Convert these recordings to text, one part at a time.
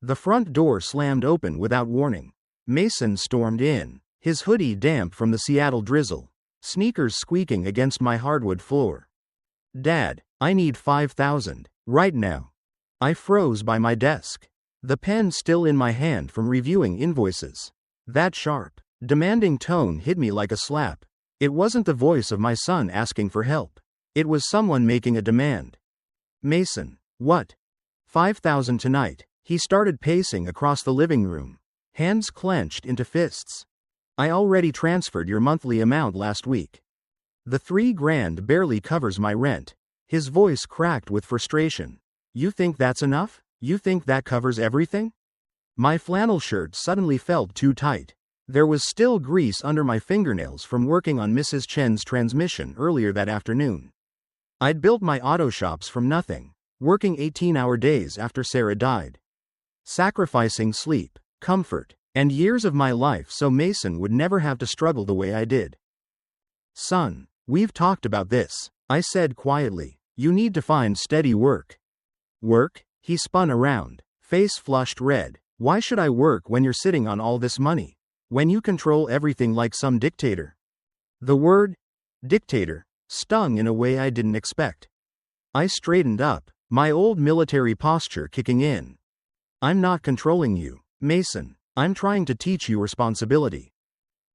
The front door slammed open without warning. Mason stormed in, his hoodie damp from the Seattle drizzle, sneakers squeaking against my hardwood floor. "Dad, I need 5,000, right now." I froze by my desk, the pen still in my hand from reviewing invoices. That sharp, demanding tone hit me like a slap. It wasn't the voice of my son asking for help. It was someone making a demand. "Mason, what? 5,000 tonight." He started pacing across the living room, hands clenched into fists. "I already transferred your monthly amount last week. The $3,000 barely covers my rent." His voice cracked with frustration. "You think that's enough? You think that covers everything?" My flannel shirt suddenly felt too tight. There was still grease under my fingernails from working on Mrs. Chen's transmission earlier that afternoon. I'd built my auto shops from nothing, working 18-hour days after Sarah died, sacrificing sleep, comfort, and years of my life so Mason would never have to struggle the way I did. "Son, we've talked about this," I said quietly. "You need to find steady work." "Work?" He spun around, face flushed red. "Why should I work when you're sitting on all this money? When you control everything like some dictator?" The word, dictator, stung in a way I didn't expect. I straightened up, my old military posture kicking in. "I'm not controlling you, Mason. I'm trying to teach you responsibility."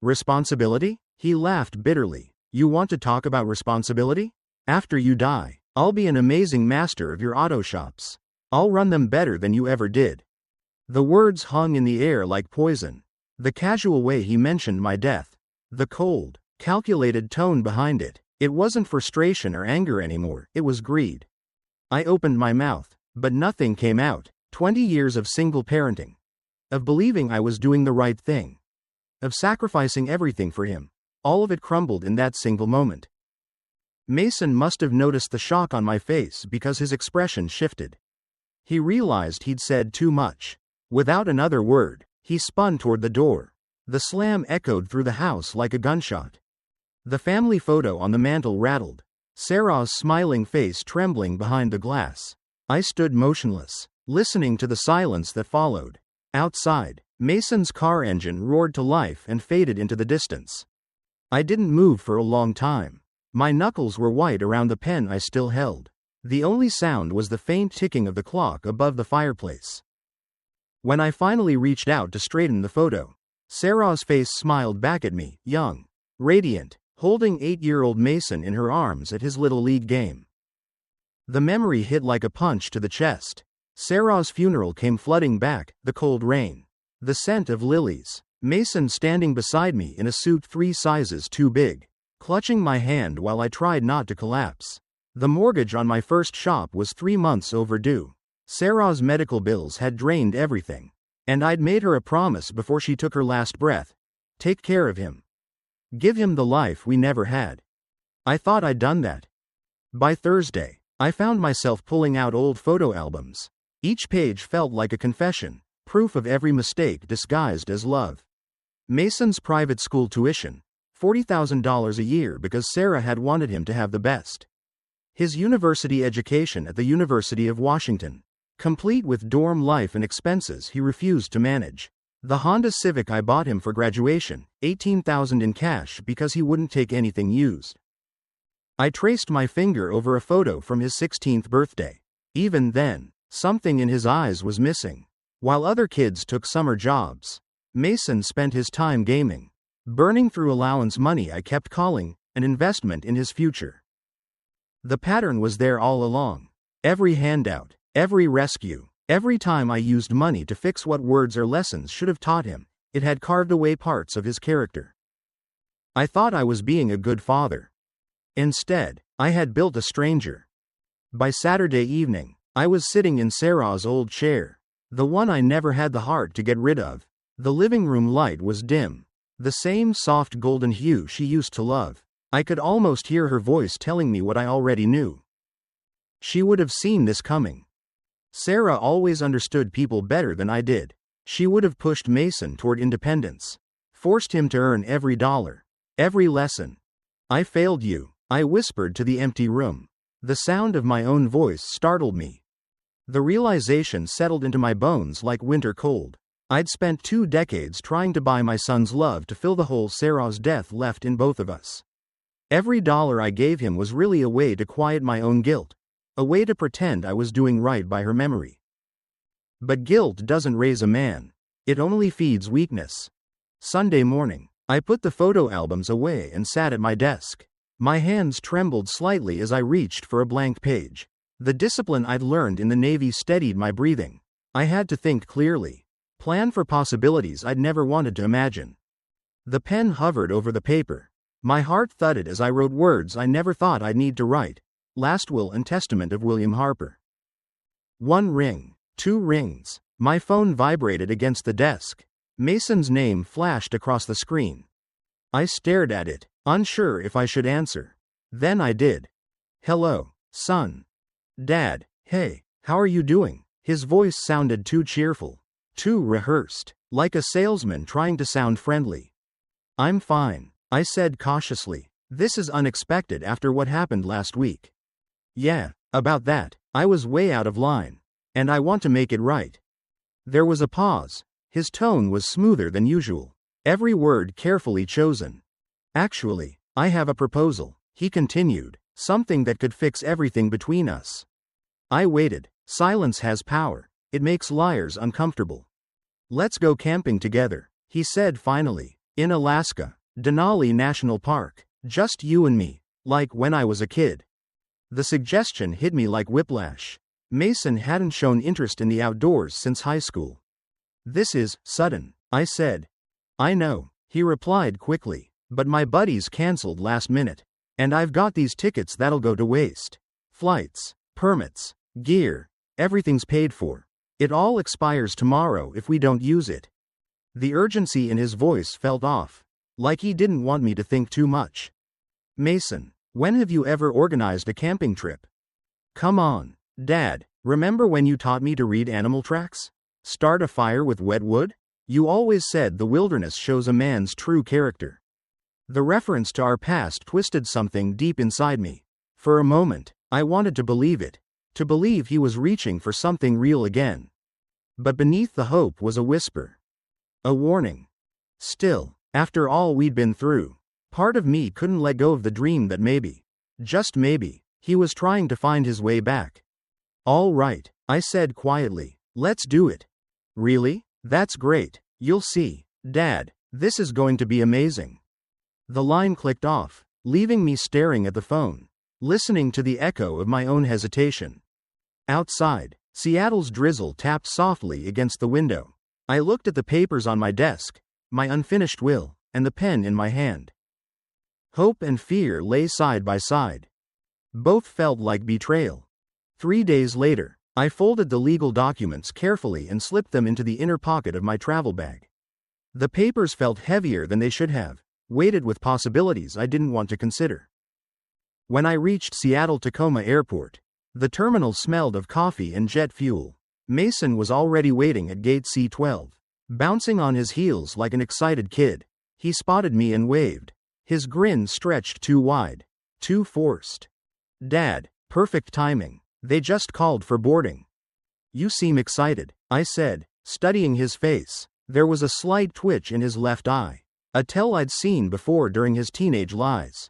"Responsibility?" He laughed bitterly. "You want to talk about responsibility? After you die, I'll be an amazing master of your auto shops. I'll run them better than you ever did." The words hung in the air like poison. The casual way he mentioned my death, the cold, calculated tone behind it, it wasn't frustration or anger anymore, it was greed. I opened my mouth, but nothing came out. 20 years of single parenting, of believing I was doing the right thing, of sacrificing everything for him, all of it crumbled in that single moment. Mason must have noticed the shock on my face because his expression shifted. He realized he'd said too much. Without another word, he spun toward the door. The slam echoed through the house like a gunshot. The family photo on the mantel rattled, Sarah's smiling face trembling behind the glass. I stood motionless, listening to the silence that followed. Outside, Mason's car engine roared to life and faded into the distance. I didn't move for a long time. My knuckles were white around the pen I still held. The only sound was the faint ticking of the clock above the fireplace. When I finally reached out to straighten the photo, Sarah's face smiled back at me, young, radiant, holding 8-year-old Mason in her arms at his little league game. The memory hit like a punch to the chest. Sarah's funeral came flooding back, the cold rain, the scent of lilies, Mason standing beside me in a suit 3 sizes too big, clutching my hand while I tried not to collapse. The mortgage on my first shop was 3 months overdue. Sarah's medical bills had drained everything, and I'd made her a promise before she took her last breath: take care of him. Give him the life we never had. I thought I'd done that. By Thursday, I found myself pulling out old photo albums. Each page felt like a confession, proof of every mistake disguised as love. Mason's private school tuition, $40,000 a year because Sarah had wanted him to have the best. His university education at the University of Washington, complete with dorm life and expenses he refused to manage. The Honda Civic I bought him for graduation, $18,000 in cash because he wouldn't take anything used. I traced my finger over a photo from his 16th birthday. Even then, something in his eyes was missing. While other kids took summer jobs, Mason spent his time gaming, burning through allowance money I kept calling an investment in his future. The pattern was there all along. Every handout, every rescue, every time I used money to fix what words or lessons should have taught him, it had carved away parts of his character. I thought I was being a good father. Instead, I had built a stranger. By Saturday evening, I was sitting in Sarah's old chair, the one I never had the heart to get rid of. The living room light was dim, the same soft golden hue she used to love. I could almost hear her voice telling me what I already knew. She would have seen this coming. Sarah always understood people better than I did. She would have pushed Mason toward independence, forced him to earn every dollar, every lesson. "I failed you," I whispered to the empty room. The sound of my own voice startled me. The realization settled into my bones like winter cold. I'd spent 2 decades trying to buy my son's love to fill the hole Sarah's death left in both of us. Every dollar I gave him was really a way to quiet my own guilt, a way to pretend I was doing right by her memory. But guilt doesn't raise a man. It only feeds weakness. Sunday morning, I put the photo albums away and sat at my desk. My hands trembled slightly as I reached for a blank page. The discipline I'd learned in the Navy steadied my breathing. I had to think clearly, plan for possibilities I'd never wanted to imagine. The pen hovered over the paper. My heart thudded as I wrote words I never thought I'd need to write. Last will and testament of William Harper. 1 ring, 2 rings. My phone vibrated against the desk. Mason's name flashed across the screen. I stared at it, unsure if I should answer. Then I did. Hello, son. Dad, hey, how are you doing? His voice sounded too cheerful, too rehearsed, like a salesman trying to sound friendly. I'm fine, I said cautiously. This is unexpected after what happened last week. Yeah, about that, I was way out of line. And I want to make it right. There was a pause. His tone was smoother than usual, every word carefully chosen. Actually, I have a proposal, he continued, something that could fix everything between us. I waited. Silence has power. It makes liars uncomfortable. Let's go camping together, he said finally, in Alaska, Denali National Park, just you and me, like when I was a kid. The suggestion hit me like whiplash. Mason hadn't shown interest in the outdoors since high school. This is sudden, I said. I know, he replied quickly, but my buddies canceled last minute. And I've got these tickets that'll go to waste. Flights, permits, gear, everything's paid for. It all expires tomorrow if we don't use it. The urgency in his voice felt off, like he didn't want me to think too much. Mason, when have you ever organized a camping trip? Come on, Dad, remember when you taught me to read animal tracks? Start a fire with wet wood? You always said the wilderness shows a man's true character. The reference to our past twisted something deep inside me. For a moment, I wanted to believe it, to believe he was reaching for something real again. But beneath the hope was a whisper. A warning. Still, after all we'd been through, part of me couldn't let go of the dream that maybe, just maybe, he was trying to find his way back. All right, I said quietly, let's do it. Really? That's great. You'll see, Dad, this is going to be amazing. The line clicked off, leaving me staring at the phone, listening to the echo of my own hesitation. Outside, Seattle's drizzle tapped softly against the window. I looked at the papers on my desk, my unfinished will, and the pen in my hand. Hope and fear lay side by side. Both felt like betrayal. 3 days later, I folded the legal documents carefully and slipped them into the inner pocket of my travel bag. The papers felt heavier than they should have, weighted with possibilities I didn't want to consider. When I reached Seattle-Tacoma Airport, the terminal smelled of coffee and jet fuel. Mason was already waiting at gate C-12, bouncing on his heels like an excited kid. He spotted me and waved. His grin stretched too wide, too forced. Dad, perfect timing. They just called for boarding. You seem excited, I said, studying his face. There was a slight twitch in his left eye, a tell I'd seen before during his teenage lies.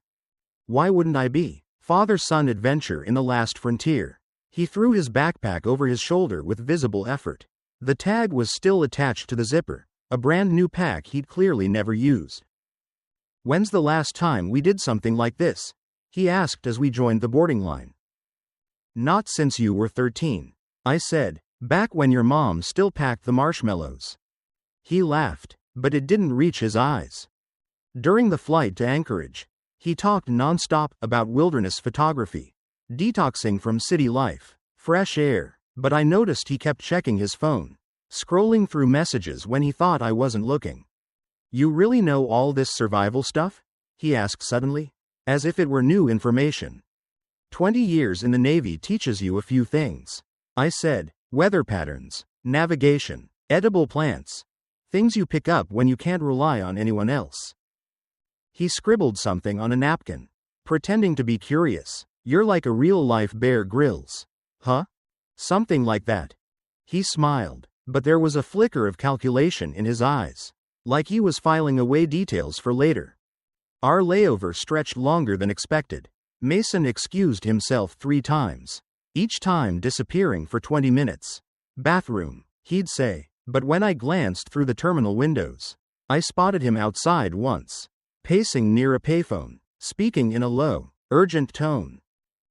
Why wouldn't I be? Father-son adventure in the last frontier. He threw his backpack over his shoulder with visible effort. The tag was still attached to the zipper, a brand new pack he'd clearly never used. When's the last time we did something like this? He asked as we joined the boarding line. Not since you were 13, I said, back when your mom still packed the marshmallows. He laughed, but it didn't reach his eyes. During the flight to Anchorage, he talked nonstop about wilderness photography, detoxing from city life, fresh air, but I noticed he kept checking his phone, scrolling through messages when he thought I wasn't looking. You really know all this survival stuff? He asked suddenly, as if it were new information. 20 years in the Navy teaches you a few things. I said, weather patterns, navigation, edible plants, things you pick up when you can't rely on anyone else. He scribbled something on a napkin, pretending to be curious. You're like a real-life Bear Grylls. Huh? Something like that. He smiled, but there was a flicker of calculation in his eyes, like he was filing away details for later. Our layover stretched longer than expected. Mason excused himself 3 times, each time disappearing for 20 minutes. Bathroom, he'd say, but when I glanced through the terminal windows, I spotted him outside once, pacing near a payphone, speaking in a low, urgent tone.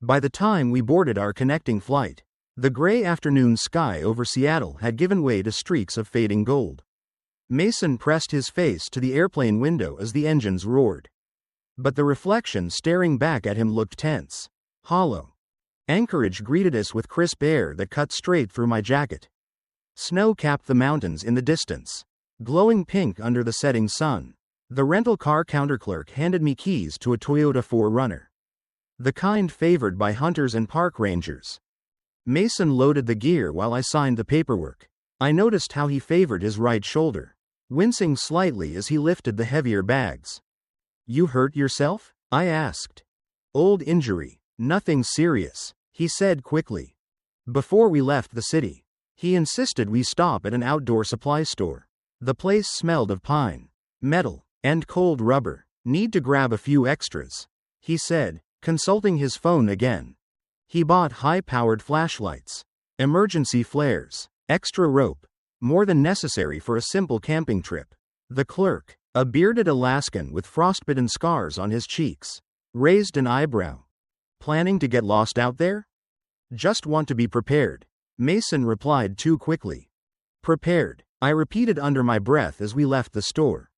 By the time we boarded our connecting flight, the gray afternoon sky over Seattle had given way to streaks of fading gold. Mason pressed his face to the airplane window as the engines roared. But the reflection staring back at him looked tense, hollow. Anchorage greeted us with crisp air that cut straight through my jacket. Snow capped the mountains in the distance, glowing pink under the setting sun. The rental car counterclerk handed me keys to a Toyota 4Runner, the kind favored by hunters and park rangers. Mason loaded the gear while I signed the paperwork. I noticed how he favored his right shoulder, wincing slightly as he lifted the heavier bags. "You hurt yourself?" I asked. "Old injury, nothing serious," he said quickly. Before we left the city, he insisted we stop at an outdoor supply store. The place smelled of pine, metal, and cold rubber. "Need to grab a few extras," he said, consulting his phone again. He bought high-powered flashlights, emergency flares, extra rope, more than necessary for a simple camping trip. The clerk, a bearded Alaskan with frostbitten scars on his cheeks, raised an eyebrow. "Planning to get lost out there?" "Just want to be prepared," Mason replied too quickly. "Prepared," I repeated under my breath as we left the store.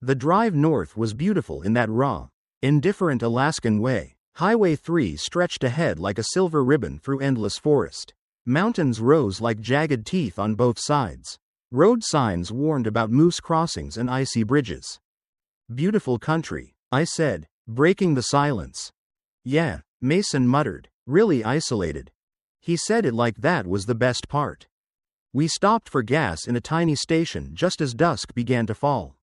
The drive north was beautiful in that raw, indifferent Alaskan way. Highway 3 stretched ahead like a silver ribbon through endless forest. Mountains rose like jagged teeth on both sides. Road signs warned about moose crossings and icy bridges. "Beautiful country," I said, breaking the silence. "Yeah," Mason muttered, "really isolated." He said it like that was the best part. We stopped for gas in a tiny station just as dusk began to fall.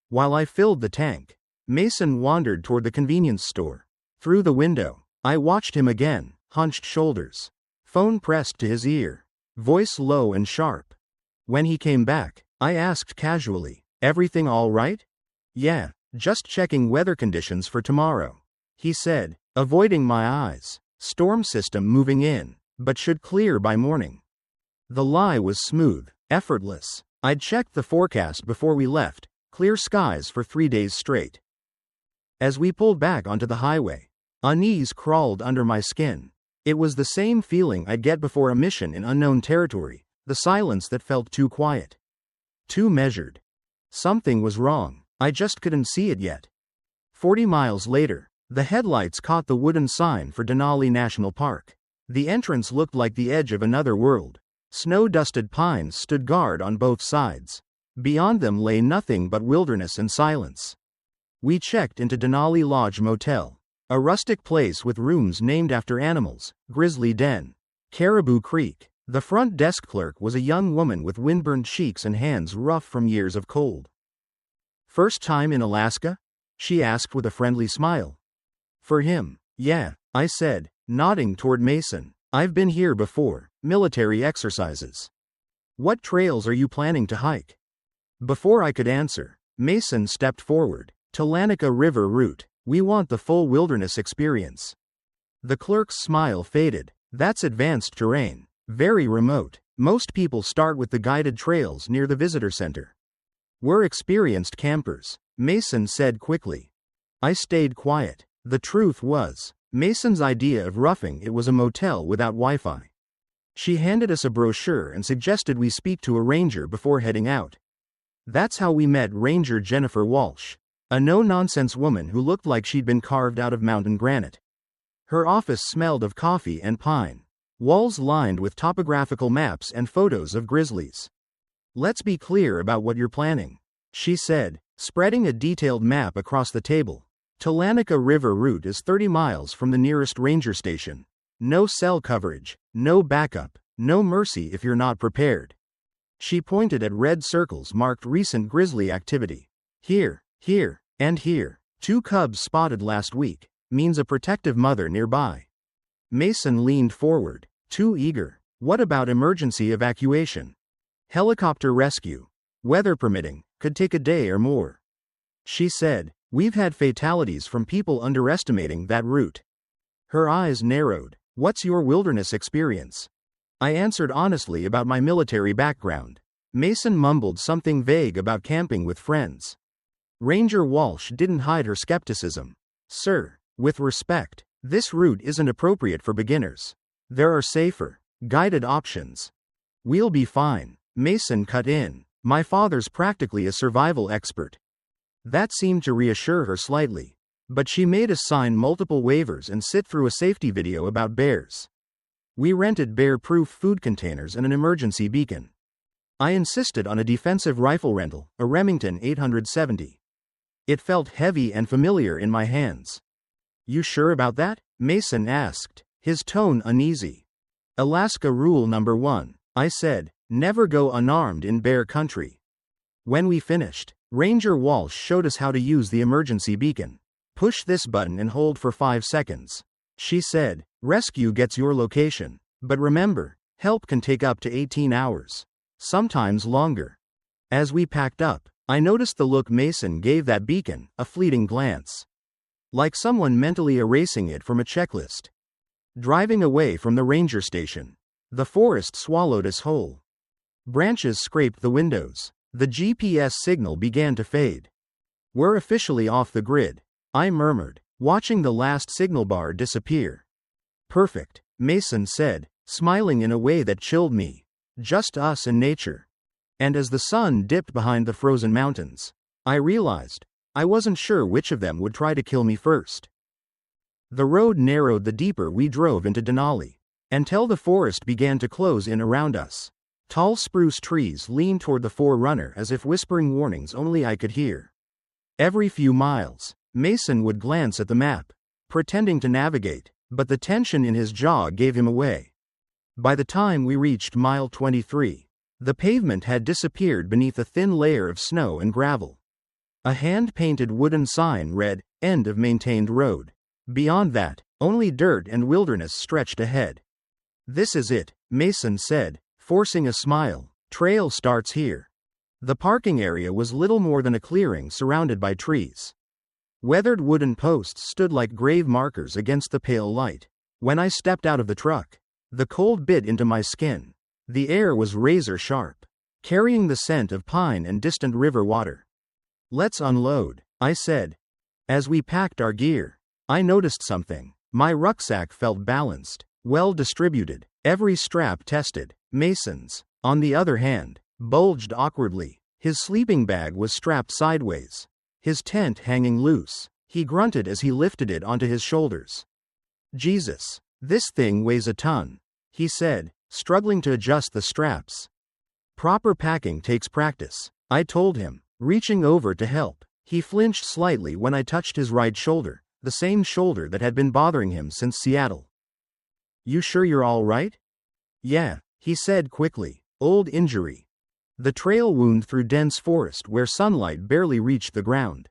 While I filled the tank, Mason wandered toward the convenience store. Through the window, I watched him again, hunched shoulders, phone pressed to his ear, voice low and sharp. When he came back, I asked casually, "Everything all right?" "Yeah, just checking weather conditions for tomorrow," he said, avoiding my eyes. "Storm system moving in, but should clear by morning." The lie was smooth, effortless. I'd checked the forecast before we left, clear skies for 3 days straight. As we pulled back onto the highway, unease crawled under my skin. It was the same feeling I'd get before a mission in unknown territory, the silence that felt too quiet, too measured. Something was wrong, I just couldn't see it yet. 40 miles later, the headlights caught the wooden sign for Denali National Park. The entrance looked like the edge of another world. Snow-dusted pines stood guard on both sides. Beyond them lay nothing but wilderness and silence. We checked into Denali Lodge Motel, a rustic place with rooms named after animals, Grizzly Den, Caribou Creek. The front desk clerk was a young woman with windburned cheeks and hands rough from years of cold. "First time in Alaska?" she asked with a friendly smile. "For him, yeah," I said, nodding toward Mason. "I've been here before, military exercises." "What trails are you planning to hike?" Before I could answer, Mason stepped forward. "Talanica River route. We want the full wilderness experience." The clerk's smile faded. "That's advanced terrain. Very remote. Most people start with the guided trails near the visitor center." "We're experienced campers," Mason said quickly. I stayed quiet. The truth was, Mason's idea of roughing it was a motel without Wi-Fi. She handed us a brochure and suggested we speak to a ranger before heading out. That's how we met Ranger Jennifer Walsh, a no-nonsense woman who looked like she'd been carved out of mountain granite. Her office smelled of coffee and pine, walls lined with topographical maps and photos of grizzlies. "Let's be clear about what you're planning," she said, spreading a detailed map across the table. "Talanica River route is 30 miles from the nearest ranger station. No cell coverage, no backup, no mercy if you're not prepared." She pointed at red circles marked recent grizzly activity. "Here, here, and here. 2 cubs spotted last week. Means a protective mother nearby." Mason leaned forward, too eager. What about emergency evacuation? Helicopter rescue. Weather permitting, could take a day or more. She said, we've had fatalities from people underestimating that route. Her eyes narrowed. What's your wilderness experience? I answered honestly about my military background. Mason mumbled something vague about camping with friends. Ranger Walsh didn't hide her skepticism. Sir, with respect, this route isn't appropriate for beginners. There are safer, guided options. We'll be fine, Mason cut in. My father's practically a survival expert. That seemed to reassure her slightly. But she made us sign multiple waivers and sit through a safety video about bears. We rented bear-proof food containers and an emergency beacon. I insisted on a defensive rifle rental, a Remington 870. It felt heavy and familiar in my hands. You sure about that? Mason asked, his tone uneasy. Alaska rule number 1, I said, never go unarmed in bear country. When we finished, Ranger Walsh showed us how to use the emergency beacon. Push this button and hold for 5 seconds. She said, rescue gets your location. But remember, help can take up to 18 hours. Sometimes longer. As we packed up, I noticed the look Mason gave that beacon, a fleeting glance. Like someone mentally erasing it from a checklist. Driving away from the ranger station. The forest swallowed us whole. Branches scraped the windows. The GPS signal began to fade. We're officially off the grid, I murmured, watching the last signal bar disappear. Perfect, Mason said, smiling in a way that chilled me. Just us and nature. And as the sun dipped behind the frozen mountains, I realized, I wasn't sure which of them would try to kill me first. The road narrowed the deeper we drove into Denali, until the forest began to close in around us. Tall spruce trees leaned toward the forerunner as if whispering warnings only I could hear. Every few miles, Mason would glance at the map, pretending to navigate, but the tension in his jaw gave him away. By the time we reached mile 23, the pavement had disappeared beneath a thin layer of snow and gravel. A hand-painted wooden sign read, "End of maintained road." Beyond that, only dirt and wilderness stretched ahead. This is it, Mason said, forcing a smile. Trail starts here. The parking area was little more than a clearing surrounded by trees. Weathered wooden posts stood like grave markers against the pale light. When I stepped out of the truck, the cold bit into my skin. The air was razor sharp, carrying the scent of pine and distant river water. Let's unload, I said. As we packed our gear, I noticed something. My rucksack felt balanced, well distributed, every strap tested. Mason's, on the other hand, bulged awkwardly. His sleeping bag was strapped sideways, his tent hanging loose. He grunted as he lifted it onto his shoulders. Jesus, this thing weighs a ton, he said, struggling to adjust the straps. Proper packing takes practice, I told him, reaching over to help. He flinched slightly when I touched his right shoulder, the same shoulder that had been bothering him since Seattle. You sure you're all right? Yeah, he said quickly. Old injury. The trail wound through dense forest where sunlight barely reached the ground.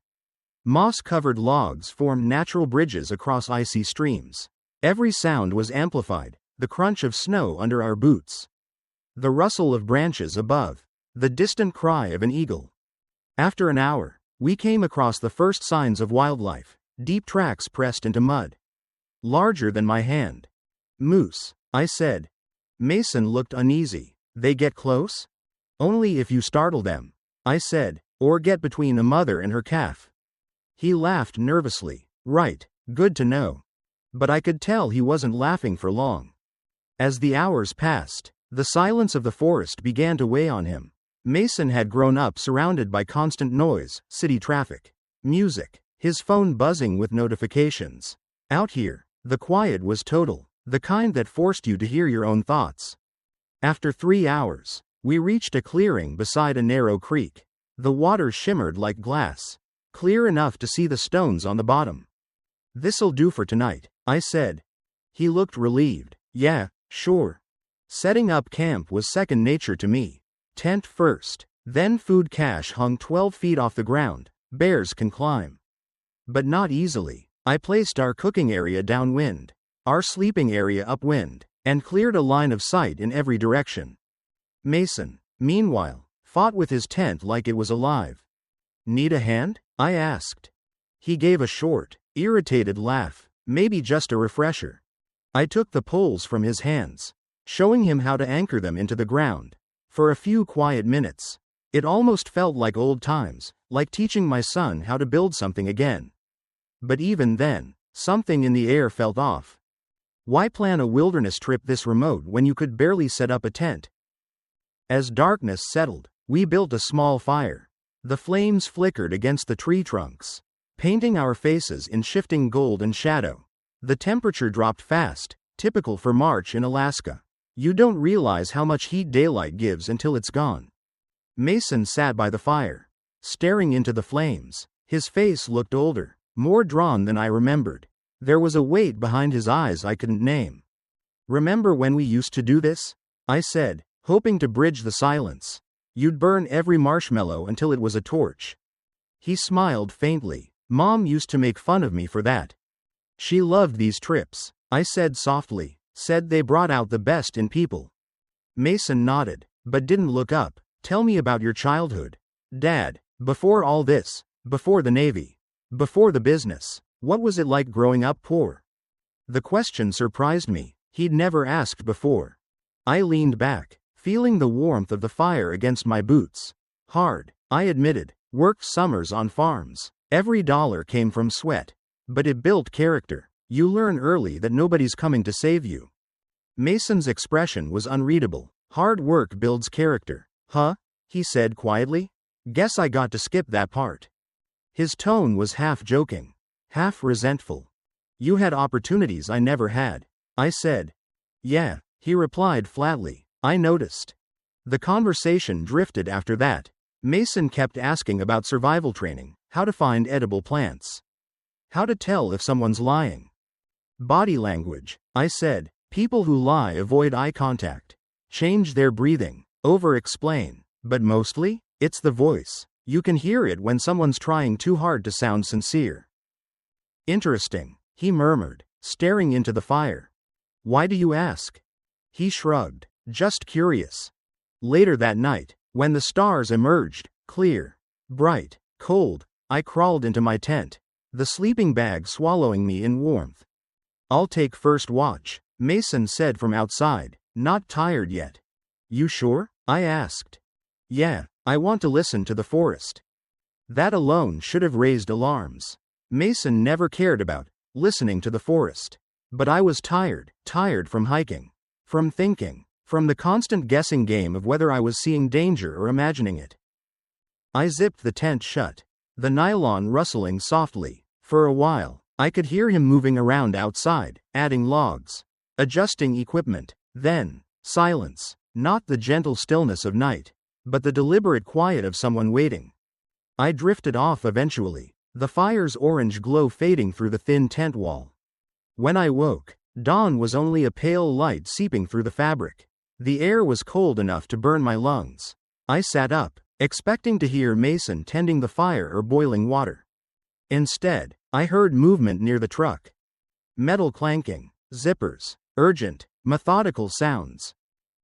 Moss-covered logs formed natural bridges across icy streams. Every sound was amplified, the crunch of snow under our boots, the rustle of branches above, the distant cry of an eagle. After an hour, we came across the first signs of wildlife, deep tracks pressed into mud. Larger than my hand. Moose, I said. Mason looked uneasy. They get close? Only if you startle them, I said, or get between a mother and her calf. He laughed nervously. Right, good to know. But I could tell he wasn't laughing for long. As the hours passed, the silence of the forest began to weigh on him. Mason had grown up surrounded by constant noise, city traffic, music, his phone buzzing with notifications. Out here, the quiet was total, the kind that forced you to hear your own thoughts. After 3 hours, we reached a clearing beside a narrow creek. The water shimmered like glass, clear enough to see the stones on the bottom. This'll do for tonight, I said. He looked relieved. Yeah, sure. Setting up camp was second nature to me. Tent first, then food cache hung 12 feet off the ground. Bears can climb. But not easily. I placed our cooking area downwind, our sleeping area upwind, and cleared a line of sight in every direction. Mason, meanwhile, fought with his tent like it was alive. "Need a hand?" I asked. He gave a short, irritated laugh. "Maybe just a refresher." I took the poles from his hands, showing him how to anchor them into the ground. For a few quiet minutes, it almost felt like old times, like teaching my son how to build something again. But even then, something in the air felt off. Why plan a wilderness trip this remote when you could barely set up a tent? As darkness settled, we built a small fire. The flames flickered against the tree trunks, painting our faces in shifting gold and shadow. The temperature dropped fast, typical for March in Alaska. You don't realize how much heat daylight gives until it's gone. Mason sat by the fire, staring into the flames. His face looked older, more drawn than I remembered. There was a weight behind his eyes I couldn't name. "Remember when we used to do this?" I said, hoping to bridge the silence. "You'd burn every marshmallow until it was a torch." He smiled faintly. "Mom used to make fun of me for that. She loved these trips," I said softly, "said they brought out the best in people." Mason nodded, but didn't look up. "Tell me about your childhood, Dad. Before all this, before the Navy, before the business. What was it like growing up poor?" The question surprised me. He'd never asked before. I leaned back, feeling the warmth of the fire against my boots. "Hard," I admitted. "Worked summers on farms. Every dollar came from sweat. But it built character. You learn early that nobody's coming to save you." Mason's expression was unreadable. "Hard work builds character." "Huh?" he said quietly. "Guess I got to skip that part." His tone was half joking, half resentful. "You had opportunities I never had," I said. "Yeah," he replied flatly. I noticed. The conversation drifted after that. Mason kept asking about survival training, how to find edible plants, how to tell if someone's lying. "Body language," I said. "People who lie avoid eye contact, change their breathing, over-explain. But mostly, it's the voice. You can hear it when someone's trying too hard to sound sincere." "Interesting," he murmured, staring into the fire. "Why do you ask?" He shrugged. "Just curious." Later that night, when the stars emerged, clear, bright, cold, I crawled into my tent, the sleeping bag swallowing me in warmth. "I'll take first watch," Mason said from outside. "Not tired yet?" "You sure?" I asked. "Yeah, I want to listen to the forest." That alone should have raised alarms. Mason never cared about listening to the forest. But I was tired from hiking, from thinking, from the constant guessing game of whether I was seeing danger or imagining it. I zipped the tent shut, the nylon rustling softly. For a while, I could hear him moving around outside, adding logs, adjusting equipment. Then, silence, not the gentle stillness of night, but the deliberate quiet of someone waiting. I drifted off eventually, the fire's orange glow fading through the thin tent wall. When I woke, dawn was only a pale light seeping through the fabric. The air was cold enough to burn my lungs. I sat up, expecting to hear Mason tending the fire or boiling water. Instead, I heard movement near the truck. Metal clanking, zippers, urgent, methodical sounds.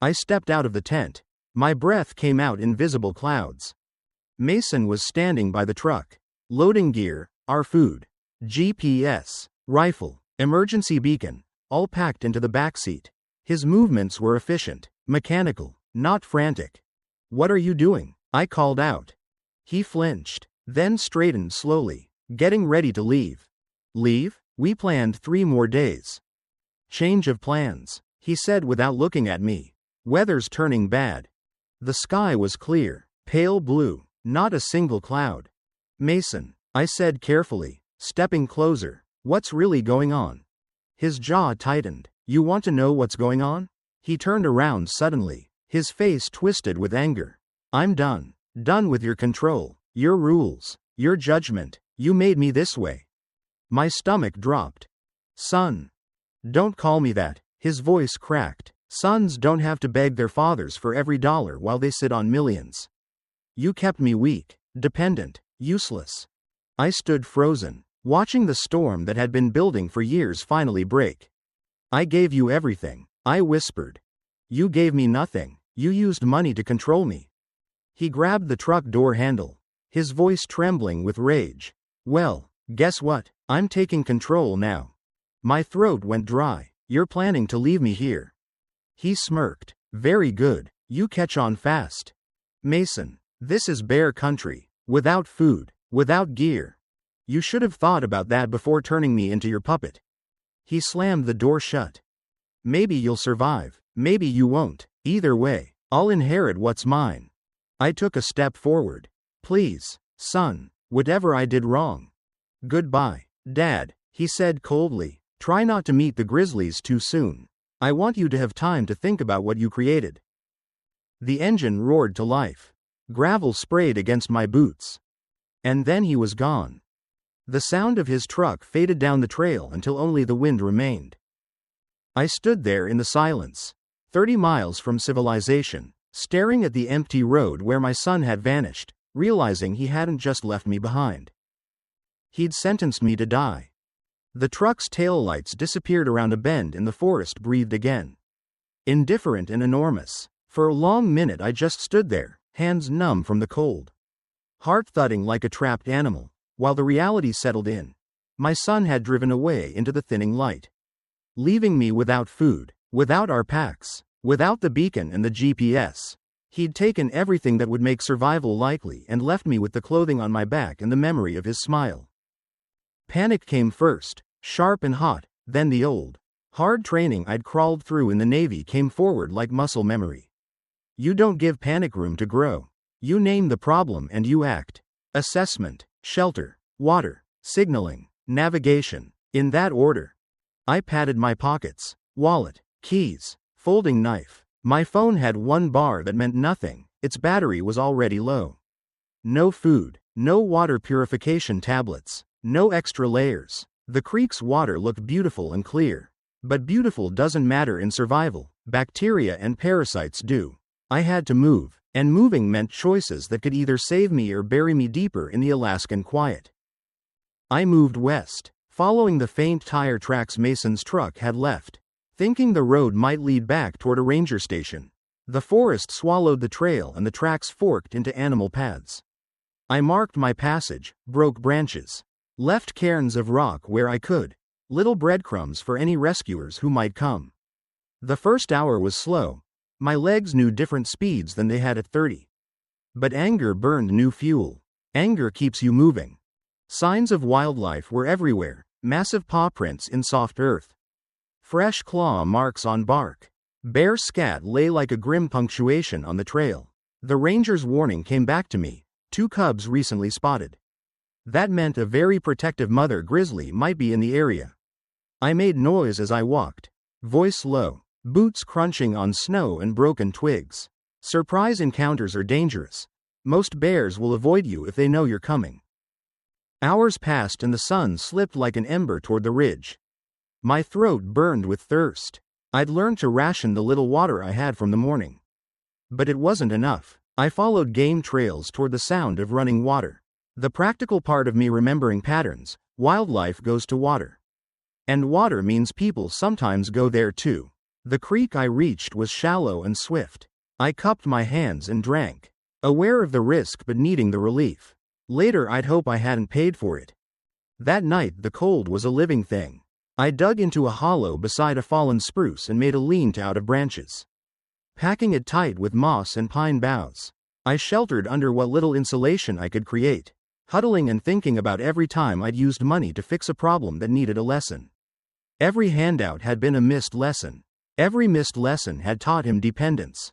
I stepped out of the tent. My breath came out in visible clouds. Mason was standing by the truck. Loading gear, our food, GPS, rifle, emergency beacon, all packed into the backseat. His movements were efficient, mechanical, not frantic. "What are you doing?" I called out. He flinched, then straightened slowly, getting ready to leave. "Leave? We planned 3 more days." "Change of plans," he said without looking at me. "Weather's turning bad." The sky was clear, pale blue, not a single cloud. "Mason," I said carefully, stepping closer, "what's really going on?" His jaw tightened. "You want to know what's going on?" He turned around suddenly, his face twisted with anger. "I'm done. Done with your control, your rules, your judgment. You made me this way." My stomach dropped. "Son." "Don't call me that." His voice cracked. "Sons don't have to beg their fathers for every dollar while they sit on millions. You kept me weak, dependent, useless." I stood frozen, watching the storm that had been building for years finally break. "I gave you everything. I whispered. You gave me nothing. You used money to control me. He grabbed the truck door handle, his voice trembling with rage. Well, guess what? I'm taking control now. My throat went dry. You're planning to leave me here. He smirked. Very good. You catch on fast. Mason, this is bear country. Without food, without gear. You should have thought about that before turning me into your puppet. He slammed the door shut. Maybe you'll survive. Maybe you won't. Either way, I'll inherit what's mine. I took a step forward. Please, son, whatever I did wrong. Goodbye, Dad, he said coldly. Try not to meet the grizzlies too soon. I want you to have time to think about what you created. The engine roared to life. Gravel sprayed against my boots. And then he was gone. The sound of his truck faded down the trail until only the wind remained. I stood there in the silence, 30 miles from civilization, staring at the empty road where my son had vanished, realizing he hadn't just left me behind. He'd sentenced me to die. The truck's taillights disappeared around a bend and the forest breathed again. Indifferent and enormous. For a long minute I just stood there, hands numb from the cold. Heart thudding like a trapped animal, while the reality settled in. My son had driven away into the thinning light, leaving me without food, without our packs, without the beacon and the GPS. He'd taken everything that would make survival likely and left me with the clothing on my back and the memory of his smile. Panic came first, sharp and hot, then the old, hard training I'd crawled through in the Navy came forward like muscle memory. You don't give panic room to grow. You name the problem and you act. Assessment, shelter, water, signaling, navigation, in that order. I patted my pockets, wallet, keys, folding knife. My phone had one bar that meant nothing, its battery was already low. No food, no water purification tablets, no extra layers. The creek's water looked beautiful and clear. But beautiful doesn't matter in survival, bacteria and parasites do. I had to move, and moving meant choices that could either save me or bury me deeper in the Alaskan quiet. I moved west, following the faint tire tracks Mason's truck had left, thinking the road might lead back toward a ranger station. The forest swallowed the trail and the tracks forked into animal paths. I marked my passage, broke branches, left cairns of rock where I could, little breadcrumbs for any rescuers who might come. The first hour was slow. My legs knew different speeds than they had at 30. But anger burned new fuel. Anger keeps you moving. Signs of wildlife were everywhere, massive paw prints in soft earth, fresh claw marks on bark. Bear scat lay like a grim punctuation on the trail. The ranger's warning came back to me, 2 cubs recently spotted. That meant a very protective mother grizzly might be in the area. I made noise as I walked, voice low, boots crunching on snow and broken twigs. Surprise encounters are dangerous. Most bears will avoid you if they know you're coming. Hours passed and the sun slipped like an ember toward the ridge. My throat burned with thirst. I'd learned to ration the little water I had from the morning. But it wasn't enough. I followed game trails toward the sound of running water. The practical part of me remembering patterns, wildlife goes to water. And water means people sometimes go there too. The creek I reached was shallow and swift. I cupped my hands and drank, aware of the risk but needing the relief. Later I'd hope I hadn't paid for it. That night the cold was a living thing. I dug into a hollow beside a fallen spruce and made a lean-to out of branches, packing it tight with moss and pine boughs. I sheltered under what little insulation I could create, huddling and thinking about every time I'd used money to fix a problem that needed a lesson. Every handout had been a missed lesson. Every missed lesson had taught him dependence.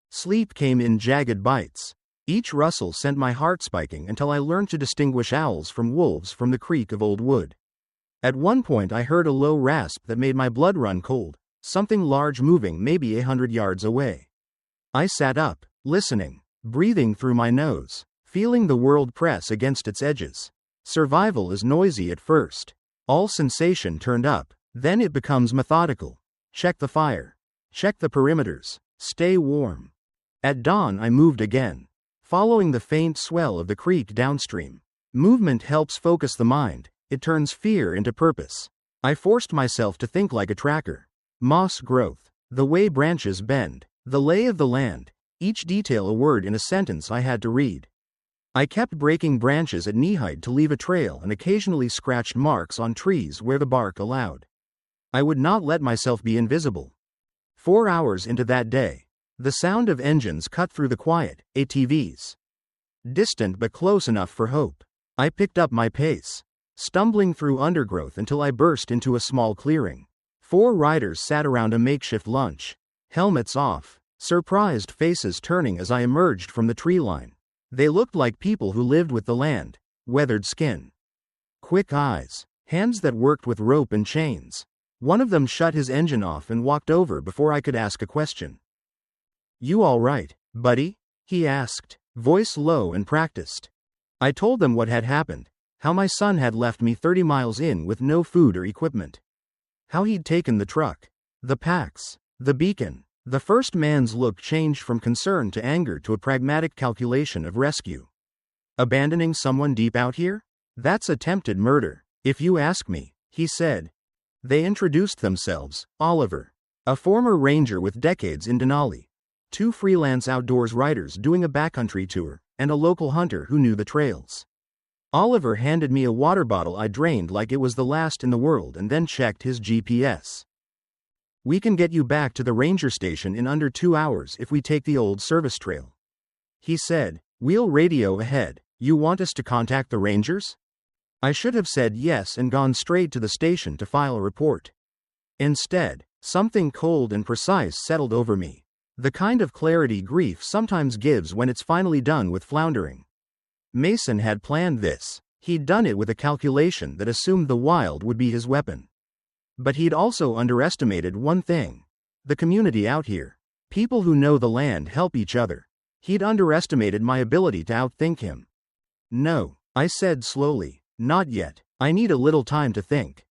Sleep came in jagged bites. Each rustle sent my heart spiking until I learned to distinguish owls from wolves from the creak of old wood. At one point I heard a low rasp that made my blood run cold, something large moving maybe 100 yards away. I sat up, listening, breathing through my nose, feeling the world press against its edges. Survival is noisy at first. All sensation turned up, then it becomes methodical. Check the fire. Check the perimeters. Stay warm. At dawn I moved again, following the faint swell of the creek downstream. Movement helps focus the mind. It turns fear into purpose. I forced myself to think like a tracker. Moss growth, The way branches bend. The lay of the land. Each detail a word in a sentence I had to read. I kept breaking branches at knee height to leave a trail and occasionally scratched marks on trees where the bark allowed. I would not let myself be invisible. 4 hours into that day, the sound of engines cut through the quiet, ATVs. Distant but close enough for hope. I picked up my pace, stumbling through undergrowth until I burst into a small clearing. 4 riders sat around a makeshift lunch, helmets off, surprised faces turning as I emerged from the tree line. They looked like people who lived with the land, weathered skin, quick eyes, hands that worked with rope and chains. One of them shut his engine off and walked over before I could ask a question. "You all right, buddy?" he asked, voice low and practiced. I told them what had happened, how my son had left me 30 miles in with no food or equipment. How he'd taken the truck, the packs, the beacon. The first man's look changed from concern to anger to a pragmatic calculation of rescue. Abandoning someone deep out here? That's attempted murder, if you ask me, he said. They introduced themselves: Oliver, a former ranger with decades in Denali, 2 freelance outdoors riders doing a backcountry tour, and a local hunter who knew the trails. Oliver handed me a water bottle I drained like it was the last in the world and then checked his GPS. "We can get you back to the ranger station in under 2 hours if we take the old service trail," he said. "We'll radio ahead. You want us to contact the rangers?" I should have said yes and gone straight to the station to file a report. Instead, something cold and precise settled over me. The kind of clarity grief sometimes gives when it's finally done with floundering. Mason had planned this. He'd done it with a calculation that assumed the wild would be his weapon. But he'd also underestimated one thing: the community out here. People who know the land help each other. He'd underestimated my ability to outthink him. "No," I said slowly. "Not yet. I need a little time to think."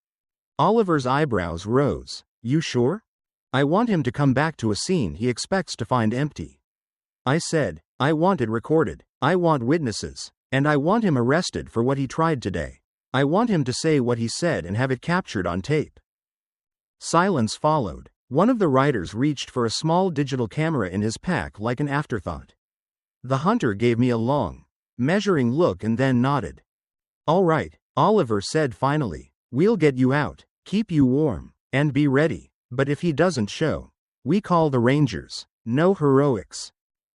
Oliver's eyebrows rose. "You sure?" "I want him to come back to a scene he expects to find empty." I said, "I want it recorded. I want witnesses. And I want him arrested for what he tried today. I want him to say what he said and have it captured on tape." Silence followed. One of the riders reached for a small digital camera in his pack like an afterthought. The hunter gave me a long, measuring look and then nodded. "All right," Oliver said finally. "We'll get you out, keep you warm, and be ready. But if he doesn't show, we call the rangers. No heroics."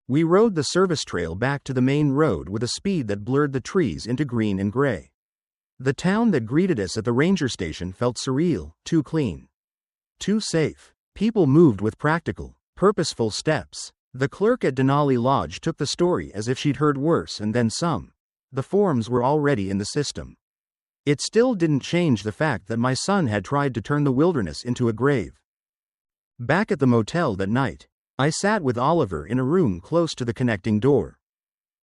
We rode the service trail back to the main road with a speed that blurred the trees into green and gray. The town that greeted us at the ranger station felt surreal, too clean, too safe. People moved with practical, purposeful steps. The clerk at Denali Lodge took the story as if she'd heard worse and then some. The forms were already in the system. It still didn't change the fact that my son had tried to turn the wilderness into a grave. Back at the motel that night, I sat with Oliver in a room close to the connecting door.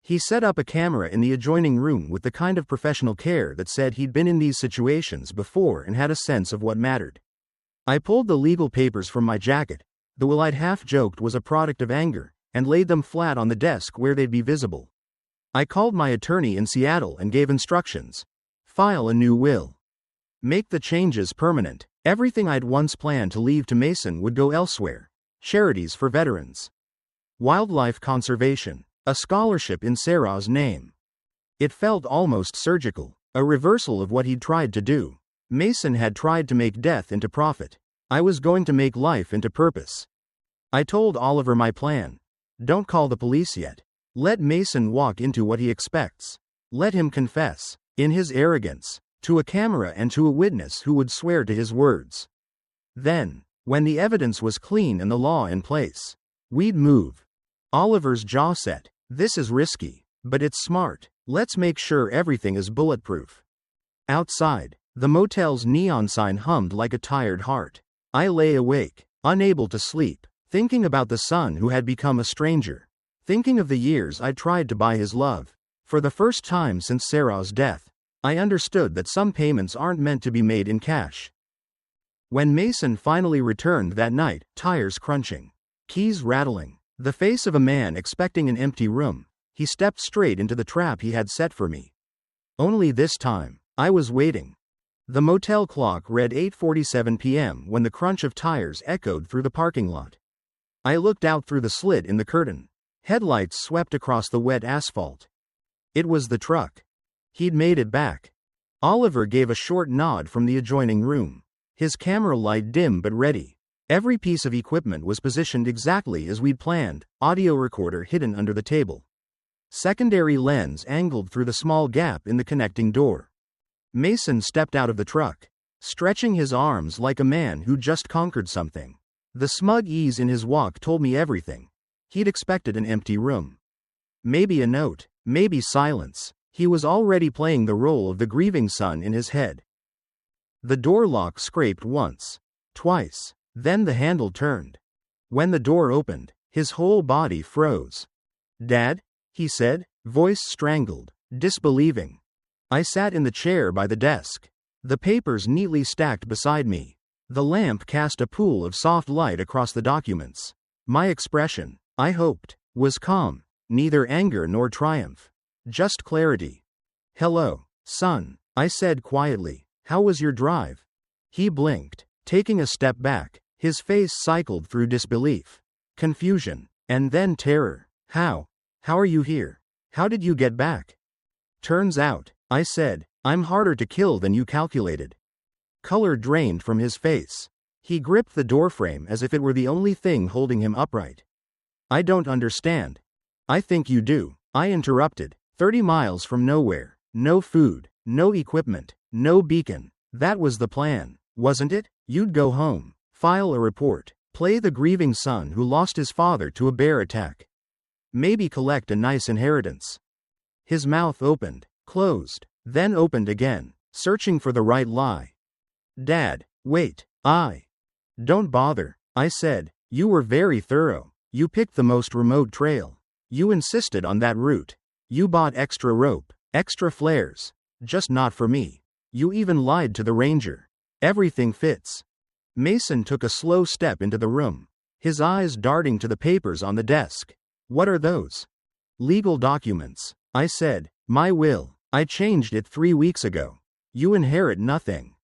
He set up a camera in the adjoining room with the kind of professional care that said he'd been in these situations before and had a sense of what mattered. I pulled the legal papers from my jacket, the will I'd half-joked was a product of anger, and laid them flat on the desk where they'd be visible. I called my attorney in Seattle and gave instructions. File a new will. Make the changes permanent. Everything I'd once planned to leave to Mason would go elsewhere. Charities for veterans. Wildlife conservation. A scholarship in Sarah's name. It felt almost surgical, a reversal of what he'd tried to do. Mason had tried to make death into profit. I was going to make life into purpose. I told Oliver my plan. Don't call the police yet. Let Mason walk into what he expects. Let him confess, in his arrogance, to a camera and to a witness who would swear to his words. Then, when the evidence was clean and the law in place, we'd move. Oliver's jaw set. This is risky, but it's smart. Let's make sure everything is bulletproof. Outside, the motel's neon sign hummed like a tired heart. I lay awake, unable to sleep, thinking about the son who had become a stranger, thinking of the years I'd tried to buy his love. For the first time since Sarah's death, I understood that some payments aren't meant to be made in cash. When Mason finally returned that night, tires crunching, keys rattling, the face of a man expecting an empty room, he stepped straight into the trap he had set for me. Only this time, I was waiting. The motel clock read 8:47 p.m. when the crunch of tires echoed through the parking lot. I looked out through the slit in the curtain. Headlights swept across the wet asphalt. It was the truck. He'd made it back. Oliver gave a short nod from the adjoining room. His camera light dim but ready. Every piece of equipment was positioned exactly as we'd planned, audio recorder hidden under the table. Secondary lens angled through the small gap in the connecting door. Mason stepped out of the truck, stretching his arms like a man who just conquered something. The smug ease in his walk told me everything. He'd expected an empty room. Maybe a note, maybe silence. He was already playing the role of the grieving son in his head. The door lock scraped once, twice, then the handle turned. When the door opened, his whole body froze. "Dad?" he said, voice strangled, disbelieving. I sat in the chair by the desk, the papers neatly stacked beside me. The lamp cast a pool of soft light across the documents. My expression, I hoped, was calm, neither anger nor triumph. Just clarity. "Hello, son," I said quietly. "How was your drive?" He blinked, taking a step back. His face cycled through disbelief, confusion, and then terror. How are you here? How did you get back?" "Turns out," I said, "I'm harder to kill than you calculated." Color drained from his face. He gripped the doorframe as if it were the only thing holding him upright. "I don't understand." "I think you do," I interrupted. 30 miles from nowhere, no food, no equipment, no beacon. That was the plan, wasn't it? You'd go home, file a report, play the grieving son who lost his father to a bear attack. Maybe collect a nice inheritance. His mouth opened, closed, then opened again, searching for the right lie. "Dad, wait, don't bother," I said. "You were very thorough. You picked the most remote trail. You insisted on that route. You bought extra rope, extra flares. Just not for me. You even lied to the ranger. Everything fits." Mason took a slow step into the room, his eyes darting to the papers on the desk. "What are those?" "Legal documents," I said. "My will. I changed it 3 weeks ago. You inherit nothing."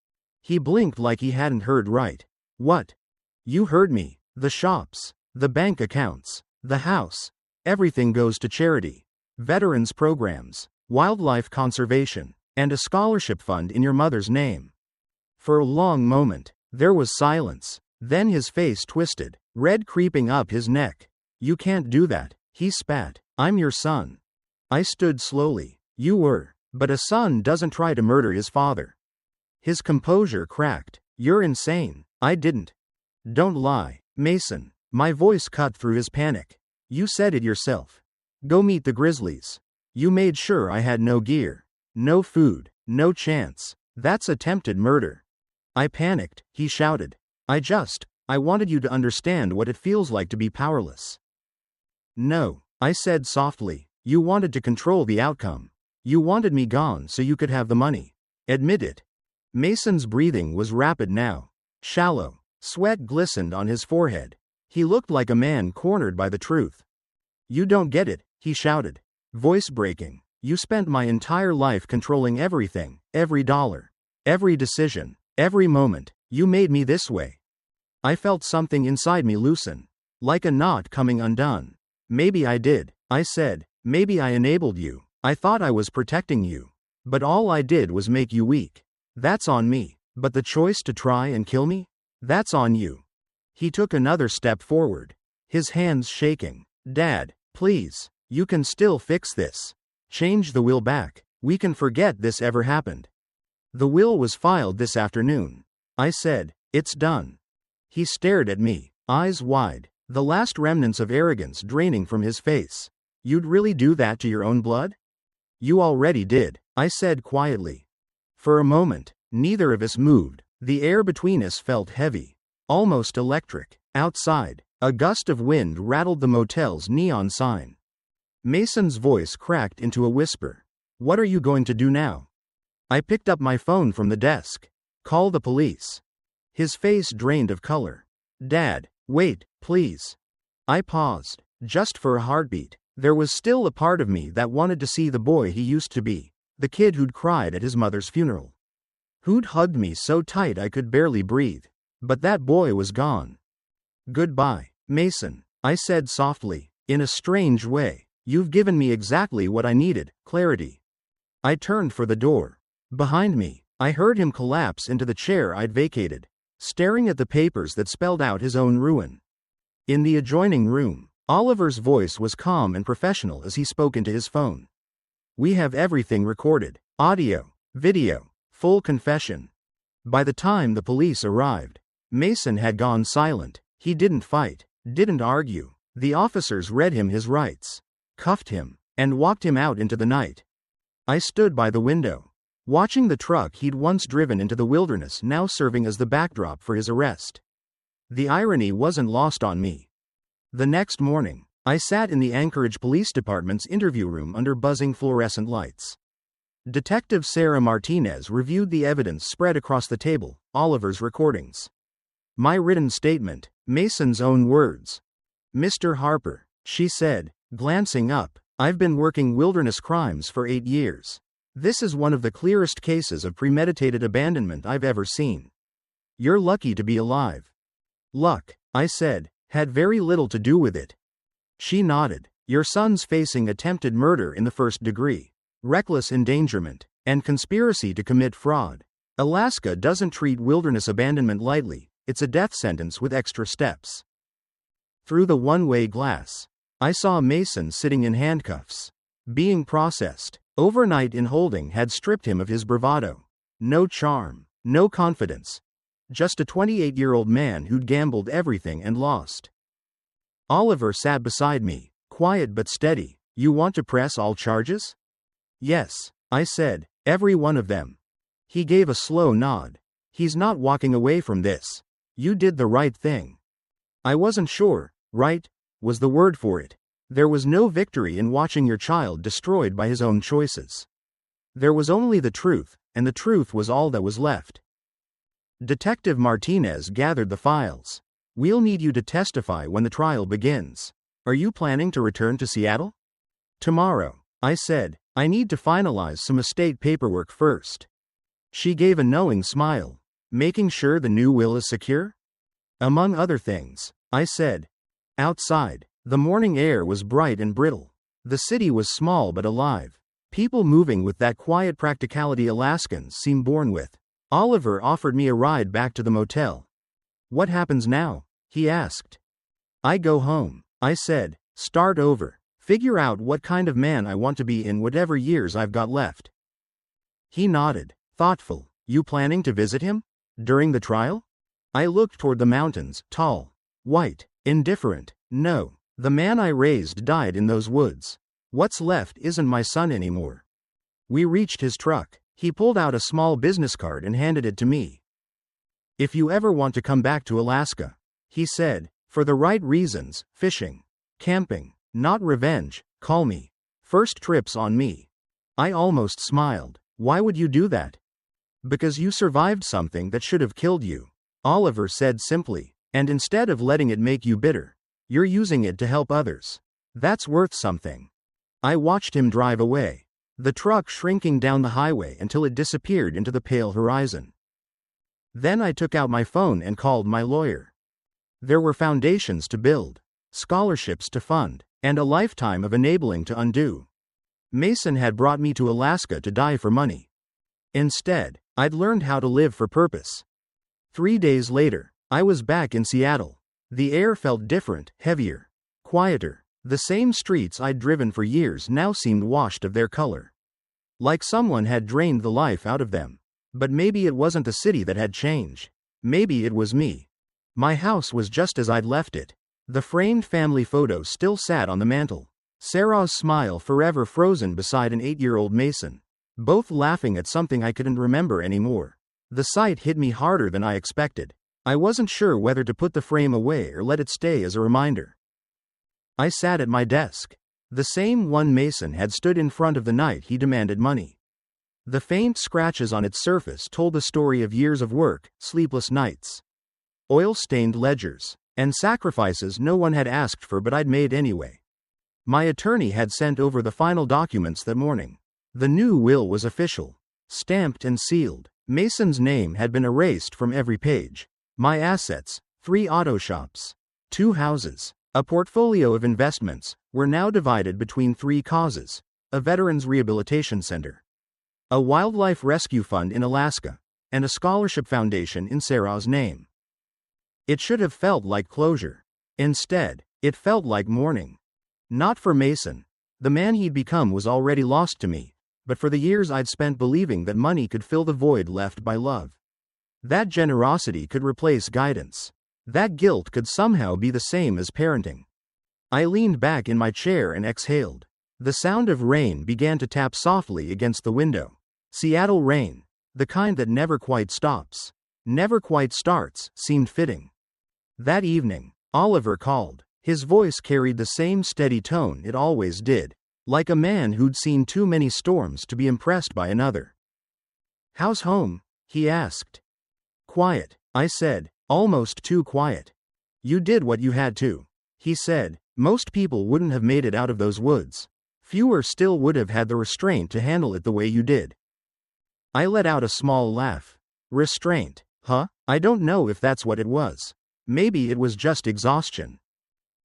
He blinked like he hadn't heard right. "What?" "You heard me. The shops, the bank accounts, the house. Everything goes to charity. Veterans programs, wildlife conservation, and a scholarship fund in your mother's name." For a long moment, there was silence. Then his face twisted, red creeping up his neck. "You can't do that," he spat. "I'm your son." I stood slowly. "You were. But a son doesn't try to murder his father." His composure cracked. "You're insane." "I didn't." "Don't lie, Mason." My voice cut through his panic. "You said it yourself. Go meet the grizzlies. You made sure I had no gear, no food, no chance. That's attempted murder." I panicked, he shouted. I wanted you to understand what it feels like to be powerless." "No," I said softly. "You wanted to control the outcome. You wanted me gone so you could have the money. Admit it." Mason's breathing was rapid now. Shallow. Sweat glistened on his forehead. He looked like a man cornered by the truth. "You don't get it," he shouted, voice breaking. "You spent my entire life controlling everything, every dollar, every decision, every moment. You made me this way." I felt something inside me loosen, like a knot coming undone. "Maybe I did," I said. "Maybe I enabled you. I thought I was protecting you. But all I did was make you weak. That's on me. But the choice to try and kill me? That's on you." He took another step forward, his hands shaking. "Dad, please, you can still fix this. Change the will back. We can forget this ever happened." "The will was filed this afternoon," I said. "It's done." He stared at me, eyes wide, the last remnants of arrogance draining from his face. "You'd really do that to your own blood?" "You already did," I said quietly. For a moment, neither of us moved. The air between us felt heavy, almost electric. Outside, a gust of wind rattled the motel's neon sign. Mason's voice cracked into a whisper. "What are you going to do now?" I picked up my phone from the desk. "Call the police." His face drained of color. "Dad, wait, please." I paused, just for a heartbeat. There was still a part of me that wanted to see the boy he used to be, the kid who'd cried at his mother's funeral. Hoot hugged me so tight I could barely breathe. But that boy was gone. Goodbye, Mason, I said softly. In a strange way, you've given me exactly what I needed, clarity. I turned for the door. Behind me, I heard him collapse into the chair I'd vacated, staring at the papers that spelled out his own ruin. In the adjoining room, Oliver's voice was calm and professional as he spoke into his phone. We have everything recorded. Audio, video, full confession. By the time the police arrived, Mason had gone silent. He didn't fight, didn't argue. The officers read him his rights, cuffed him, and walked him out into the night. I stood by the window, watching the truck he'd once driven into the wilderness now serving as the backdrop for his arrest. The irony wasn't lost on me. The next morning, I sat in the Anchorage Police Department's interview room under buzzing fluorescent lights. Detective Sarah Martinez reviewed the evidence spread across the table, Oliver's recordings. My written statement, Mason's own words. Mr. Harper, she said, glancing up, I've been working wilderness crimes for 8 years. This is one of the clearest cases of premeditated abandonment I've ever seen. You're lucky to be alive. Luck, I said, had very little to do with it. She nodded. Your son's facing attempted murder in the first degree, reckless endangerment, and conspiracy to commit fraud. Alaska doesn't treat wilderness abandonment lightly. It's a death sentence with extra steps. Through the one-way glass, I saw Mason sitting in handcuffs, being processed. Overnight in holding had stripped him of his bravado. No charm, no confidence. Just a 28-year-old man who'd gambled everything and lost. Oliver sat beside me, quiet but steady. You want to press all charges? Yes, I said, every one of them. He gave a slow nod. He's not walking away from this. You did the right thing. I wasn't sure. Right was the word for it. There was no victory in watching your child destroyed by his own choices. There was only the truth, and the truth was all that was left. Detective Martinez gathered the files. We'll need you to testify when the trial begins. Are you planning to return to Seattle? Tomorrow, I said. I need to finalize some estate paperwork first. She gave a knowing smile. Making sure the new will is secure? Among other things, I said. Outside, the morning air was bright and brittle. The city was small but alive. People moving with that quiet practicality Alaskans seem born with. Oliver offered me a ride back to the motel. What happens now? He asked. I go home, I said. Start over. Figure out what kind of man I want to be in whatever years I've got left. He nodded, thoughtful. You planning to visit him? During the trial? I looked toward the mountains, tall, white, indifferent. No, the man I raised died in those woods. What's left isn't my son anymore. We reached his truck. He pulled out a small business card and handed it to me. If you ever want to come back to Alaska, he said, for the right reasons, fishing, camping, not revenge, call me. First trip's on me. I almost smiled. Why would you do that? Because you survived something that should have killed you, Oliver said simply, and instead of letting it make you bitter, you're using it to help others. That's worth something. I watched him drive away, the truck shrinking down the highway until it disappeared into the pale horizon. Then I took out my phone and called my lawyer. There were foundations to build, scholarships to fund, and a lifetime of enabling to undo. Mason had brought me to Alaska to die for money. Instead, I'd learned how to live for purpose. 3 days later, I was back in Seattle. The air felt different, heavier, quieter. The same streets I'd driven for years now seemed washed of their color. Like someone had drained the life out of them. But maybe it wasn't the city that had changed. Maybe it was me. My house was just as I'd left it. The framed family photo still sat on the mantel. Sarah's smile forever frozen beside an 8-year-old Mason. Both laughing at something I couldn't remember anymore. The sight hit me harder than I expected. I wasn't sure whether to put the frame away or let it stay as a reminder. I sat at my desk. The same one Mason had stood in front of the night he demanded money. The faint scratches on its surface told the story of years of work, sleepless nights, oil-stained ledgers, and sacrifices no one had asked for but I'd made anyway. My attorney had sent over the final documents that morning. The new will was official, stamped and sealed. Mason's name had been erased from every page. My assets, 3 auto shops, 2 houses, a portfolio of investments, were now divided between 3 causes: a veterans rehabilitation center, a wildlife rescue fund in Alaska, and a scholarship foundation in Sarah's name. It should have felt like closure. Instead, it felt like mourning. Not for Mason. The man he'd become was already lost to me, but for the years I'd spent believing that money could fill the void left by love. That generosity could replace guidance. That guilt could somehow be the same as parenting. I leaned back in my chair and exhaled. The sound of rain began to tap softly against the window. Seattle rain, the kind that never quite stops, never quite starts, seemed fitting. That evening, Oliver called. His voice carried the same steady tone it always did, like a man who'd seen too many storms to be impressed by another. "How's home?" he asked. "Quiet," I said, "almost too quiet." "You did what you had to," he said. "Most people wouldn't have made it out of those woods. Fewer still would have had the restraint to handle it the way you did." I let out a small laugh. Restraint, huh? I don't know if that's what it was. Maybe it was just exhaustion.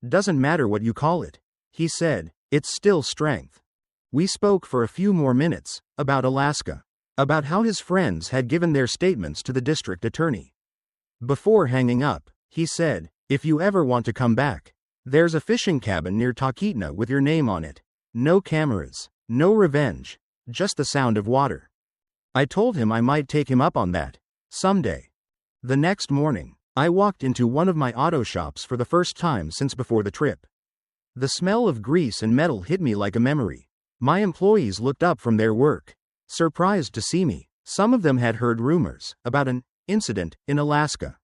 "Doesn't matter what you call it," he said, "it's still strength." We spoke for a few more minutes, about Alaska, about how his friends had given their statements to the district attorney. Before hanging up, he said, "If you ever want to come back, there's a fishing cabin near Talkeetna with your name on it. No cameras, no revenge, just the sound of water." I told him I might take him up on that, someday. The next morning, I walked into one of my auto shops for the first time since before the trip. The smell of grease and metal hit me like a memory. My employees looked up from their work, surprised to see me. Some of them had heard rumors about an incident in Alaska,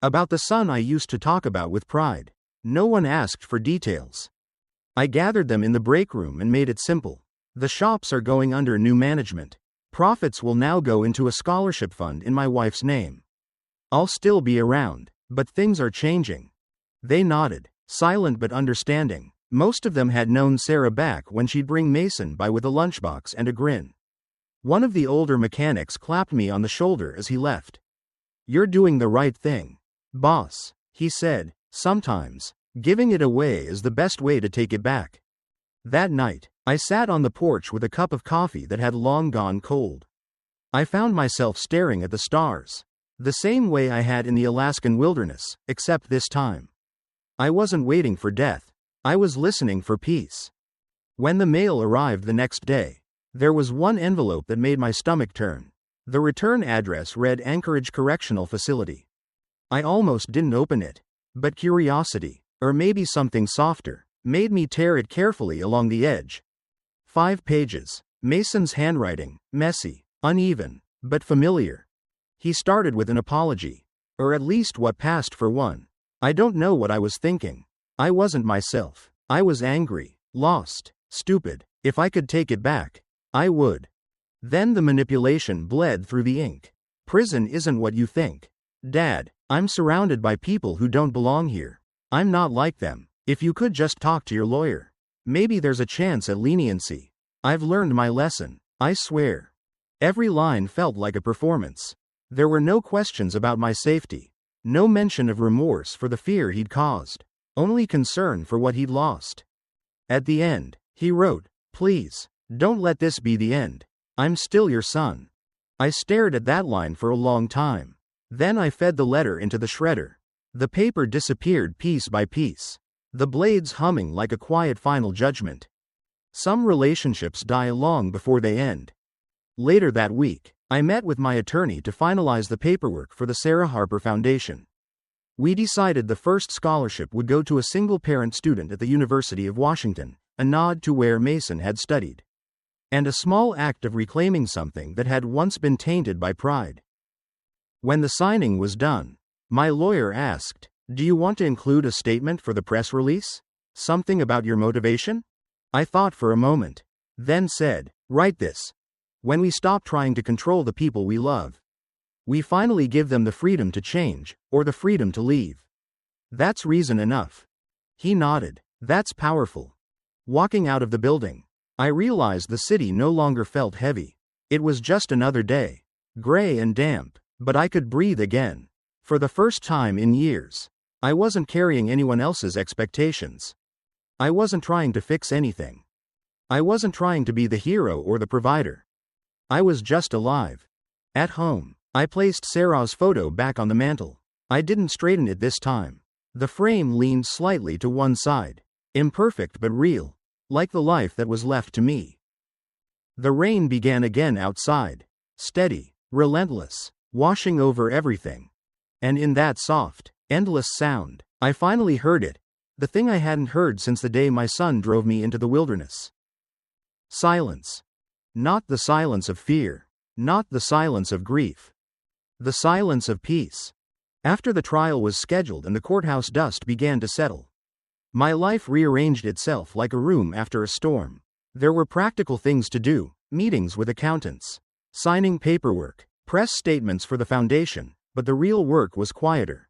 about the son I used to talk about with pride. No one asked for details. I gathered them in the break room and made it simple. The shops are going under new management. Profits will now go into a scholarship fund in my wife's name. I'll still be around, but things are changing. They nodded, silent but understanding. Most of them had known Sarah back when she'd bring Mason by with a lunchbox and a grin. One of the older mechanics clapped me on the shoulder as he left. "You're doing the right thing, boss," he said. "Sometimes, giving it away is the best way to take it back." That night, I sat on the porch with a cup of coffee that had long gone cold. I found myself staring at the stars, the same way I had in the Alaskan wilderness, except this time I wasn't waiting for death. I was listening for peace. When the mail arrived the next day, there was one envelope that made my stomach turn. The return address read Anchorage Correctional Facility. I almost didn't open it, but curiosity, or maybe something softer, made me tear it carefully along the edge. 5 pages. Mason's handwriting, messy, uneven, but familiar. He started with an apology, or at least what passed for one. I don't know what I was thinking. I wasn't myself. I was angry, lost, stupid. If I could take it back, I would. Then the manipulation bled through the ink. "Prison isn't what you think. Dad, I'm surrounded by people who don't belong here. I'm not like them. If you could just talk to your lawyer. Maybe there's a chance at leniency. I've learned my lesson, I swear." Every line felt like a performance. There were no questions about my safety. No mention of remorse for the fear he'd caused. Only concern for what he'd lost. At the end, he wrote, "Please, don't let this be the end. I'm still your son." I stared at that line for a long time. Then I fed the letter into the shredder. The paper disappeared piece by piece, the blades humming like a quiet final judgment. Some relationships die long before they end. Later that week, I met with my attorney to finalize the paperwork for the Sarah Harper Foundation. We decided the first scholarship would go to a single-parent student at the University of Washington, a nod to where Mason had studied, and a small act of reclaiming something that had once been tainted by pride. When the signing was done, my lawyer asked, "Do you want to include a statement for the press release? Something about your motivation?" I thought for a moment, then said, "Write this. When we stop trying to control the people we love, we finally give them the freedom to change, or the freedom to leave. That's reason enough." He nodded. "That's powerful." Walking out of the building, I realized the city no longer felt heavy. It was just another day. Gray and damp, but I could breathe again. For the first time in years. I wasn't carrying anyone else's expectations. I wasn't trying to fix anything. I wasn't trying to be the hero or the provider. I was just alive. At home, I placed Sarah's photo back on the mantel. I didn't straighten it this time. The frame leaned slightly to one side. Imperfect but real, like the life that was left to me. The rain began again outside. Steady, relentless, washing over everything. And in that soft, endless sound, I finally heard it, the thing I hadn't heard since the day my son drove me into the wilderness. Silence. Not the silence of fear. Not the silence of grief. The silence of peace. After the trial was scheduled and the courthouse dust began to settle, my life rearranged itself like a room after a storm. There were practical things to do, meetings with accountants, signing paperwork, press statements for the foundation, but the real work was quieter.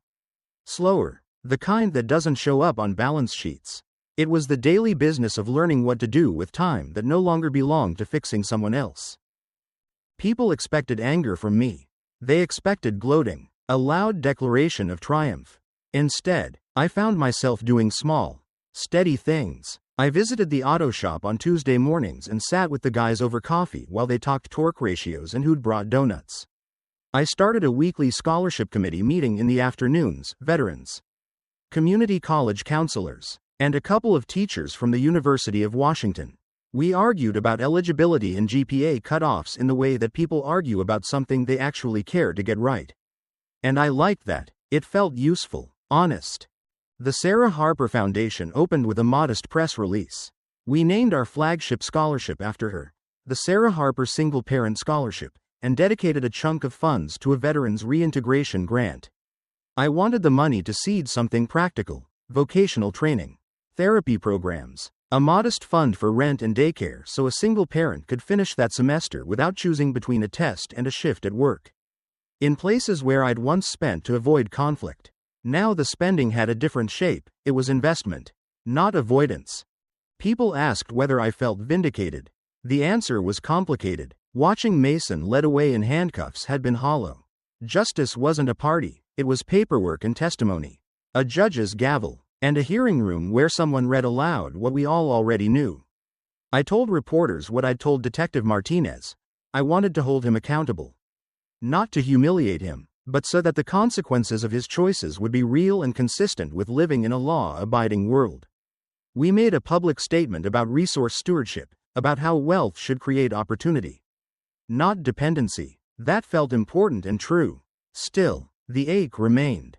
Slower, the kind that doesn't show up on balance sheets. It was the daily business of learning what to do with time that no longer belonged to fixing someone else. People expected anger from me. They expected gloating, a loud declaration of triumph. Instead, I found myself doing small, steady things. I visited the auto shop on Tuesday mornings and sat with the guys over coffee while they talked torque ratios and who'd brought donuts. I started a weekly scholarship committee meeting in the afternoons, veterans, community college counselors, and a couple of teachers from the University of Washington. We argued about eligibility and GPA cutoffs in the way that people argue about something they actually care to get right. And I liked that. It felt useful, honest. The Sarah Harper Foundation opened with a modest press release. We named our flagship scholarship after her, the Sarah Harper Single Parent Scholarship, and dedicated a chunk of funds to a veterans reintegration grant. I wanted the money to seed something practical, vocational training, therapy programs, a modest fund for rent and daycare so a single parent could finish that semester without choosing between a test and a shift at work. In places where I'd once spent to avoid conflict, now the spending had a different shape. It was investment, not avoidance. People asked whether I felt vindicated. The answer was complicated. Watching Mason led away in handcuffs had been hollow. Justice wasn't a party, it was paperwork and testimony, a judge's gavel, and a hearing room where someone read aloud what we all already knew. I told reporters what I'd told Detective Martinez. I wanted to hold him accountable. Not to humiliate him, but so that the consequences of his choices would be real and consistent with living in a law-abiding world. We made a public statement about resource stewardship, about how wealth should create opportunity, not dependency. That felt important and true. Still, the ache remained.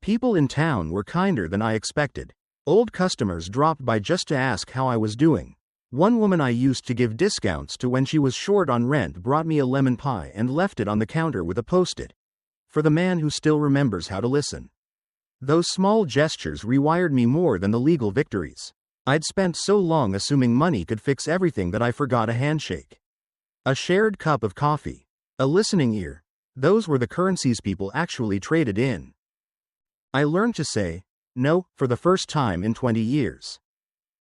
People in town were kinder than I expected. Old customers dropped by just to ask how I was doing. One woman I used to give discounts to when she was short on rent brought me a lemon pie and left it on the counter with a post-it. For the man who still remembers how to listen. Those small gestures rewired me more than the legal victories. I'd spent so long assuming money could fix everything that I forgot a handshake, a shared cup of coffee, a listening ear. Those were the currencies people actually traded in. I learned to say no for the first time in 20 years.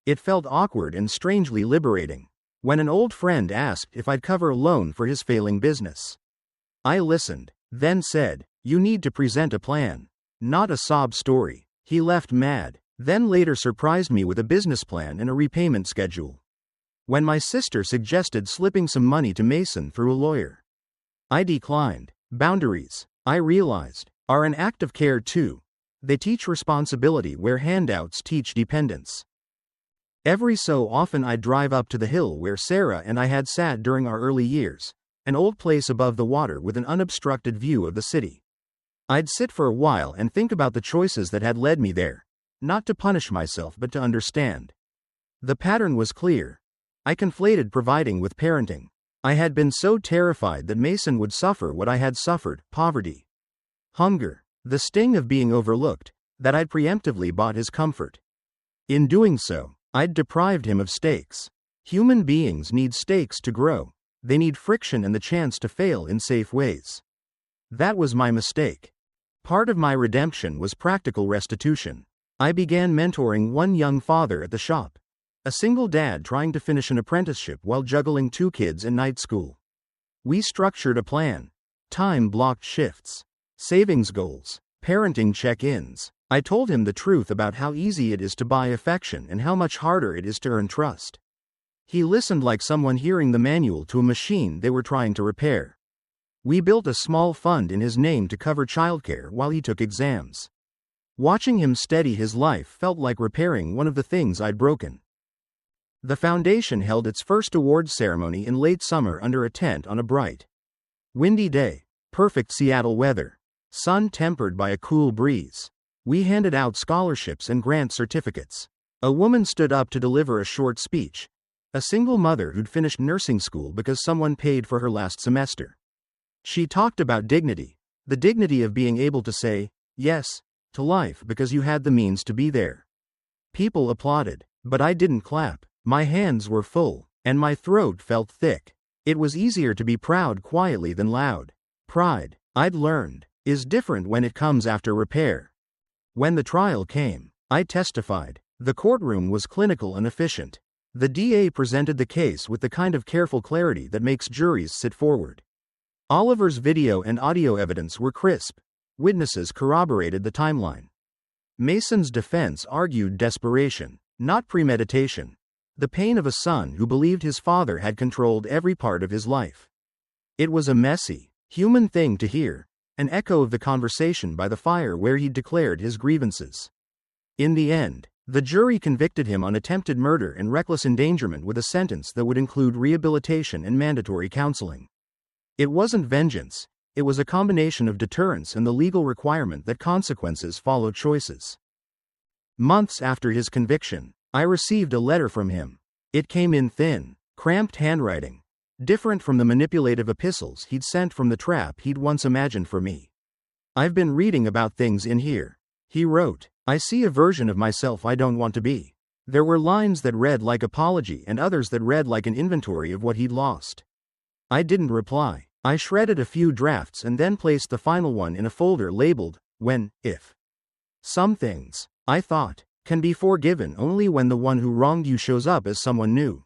It felt awkward and strangely liberating. When an old friend asked if I'd cover a loan for his failing business, I listened, then said, "You need to present a plan, not a sob story." He left mad, then later surprised me with a business plan and a repayment schedule. When my sister suggested slipping some money to Mason through a lawyer, I declined. Boundaries, I realized, are an act of care too. They teach responsibility where handouts teach dependence. Every so often I'd drive up to the hill where Sarah and I had sat during our early years, an old place above the water with an unobstructed view of the city. I'd sit for a while and think about the choices that had led me there, not to punish myself but to understand. The pattern was clear. I conflated providing with parenting. I had been so terrified that Mason would suffer what I had suffered, poverty, hunger, the sting of being overlooked, that I'd preemptively bought his comfort. In doing so, I'd deprived him of stakes. Human beings need stakes to grow. They need friction and the chance to fail in safe ways. That was my mistake. Part of my redemption was practical restitution. I began mentoring one young father at the shop, a single dad trying to finish an apprenticeship while juggling 2 kids in night school. We structured a plan. time-blocked shifts, savings goals, parenting check-ins. I told him the truth about how easy it is to buy affection and how much harder it is to earn trust. He listened like someone hearing the manual to a machine they were trying to repair. We built a small fund in his name to cover childcare while he took exams. Watching him steady his life felt like repairing one of the things I'd broken. The foundation held its first awards ceremony in late summer under a tent on a bright, windy day. Perfect Seattle weather, sun tempered by a cool breeze. We handed out scholarships and grant certificates. A woman stood up to deliver a short speech. A single mother who'd finished nursing school because someone paid for her last semester. She talked about dignity, the dignity of being able to say yes to life because you had the means to be there. People applauded, but I didn't clap. My hands were full, and my throat felt thick. It was easier to be proud quietly than loud. Pride, I'd learned, is different when it comes after repair. When the trial came, I testified. The courtroom was clinical and efficient. The DA presented the case with the kind of careful clarity that makes juries sit forward. Oliver's video and audio evidence were crisp. Witnesses corroborated the timeline. Mason's defense argued desperation, not premeditation. The pain of a son who believed his father had controlled every part of his life. It was a messy, human thing to hear, an echo of the conversation by the fire where he'd declared his grievances. In the end, the jury convicted him on attempted murder and reckless endangerment with a sentence that would include rehabilitation and mandatory counseling. It wasn't vengeance, it was a combination of deterrence and the legal requirement that consequences follow choices. Months after his conviction, I received a letter from him. It came in thin, cramped handwriting, different from the manipulative epistles he'd sent from the trap he'd once imagined for me. I've been reading about things in here, he wrote. I see a version of myself I don't want to be. There were lines that read like apology and others that read like an inventory of what he'd lost. I didn't reply. I shredded a few drafts and then placed the final one in a folder labeled, when, if. Some things, I thought, can be forgiven only when the one who wronged you shows up as someone new.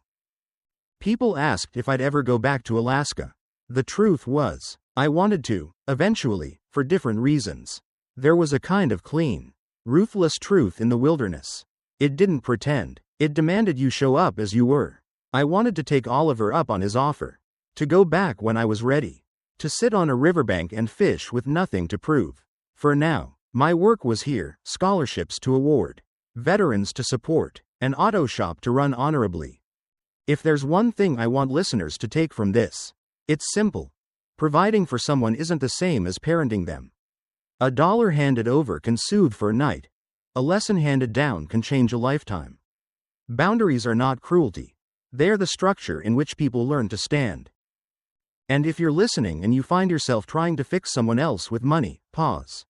People asked if I'd ever go back to Alaska. The truth was, I wanted to, eventually, for different reasons. There was a kind of clean, ruthless truth in the wilderness. It didn't pretend. It demanded you show up as you were. I wanted to take Oliver up on his offer. To go back when I was ready. To sit on a riverbank and fish with nothing to prove. For now, my work was here, scholarships to award, veterans to support, an auto shop to run honorably. If there's one thing I want listeners to take from this, it's simple. Providing for someone isn't the same as parenting them. A dollar handed over can soothe for a night. A lesson handed down can change a lifetime. Boundaries are not cruelty. They're the structure in which people learn to stand. And if you're listening and you find yourself trying to fix someone else with money, pause.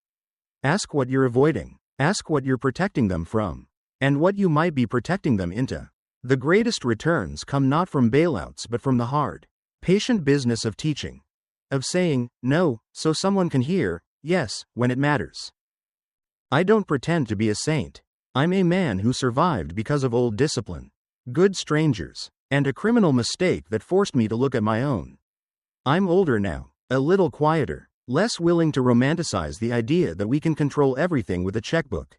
Ask what you're avoiding. Ask what you're protecting them from. And what you might be protecting them into. The greatest returns come not from bailouts but from the hard, patient business of teaching. Of saying, no, so someone can hear, yes, when it matters. I don't pretend to be a saint. I'm a man who survived because of old discipline, good strangers, and a criminal mistake that forced me to look at my own. I'm older now, a little quieter, less willing to romanticize the idea that we can control everything with a checkbook.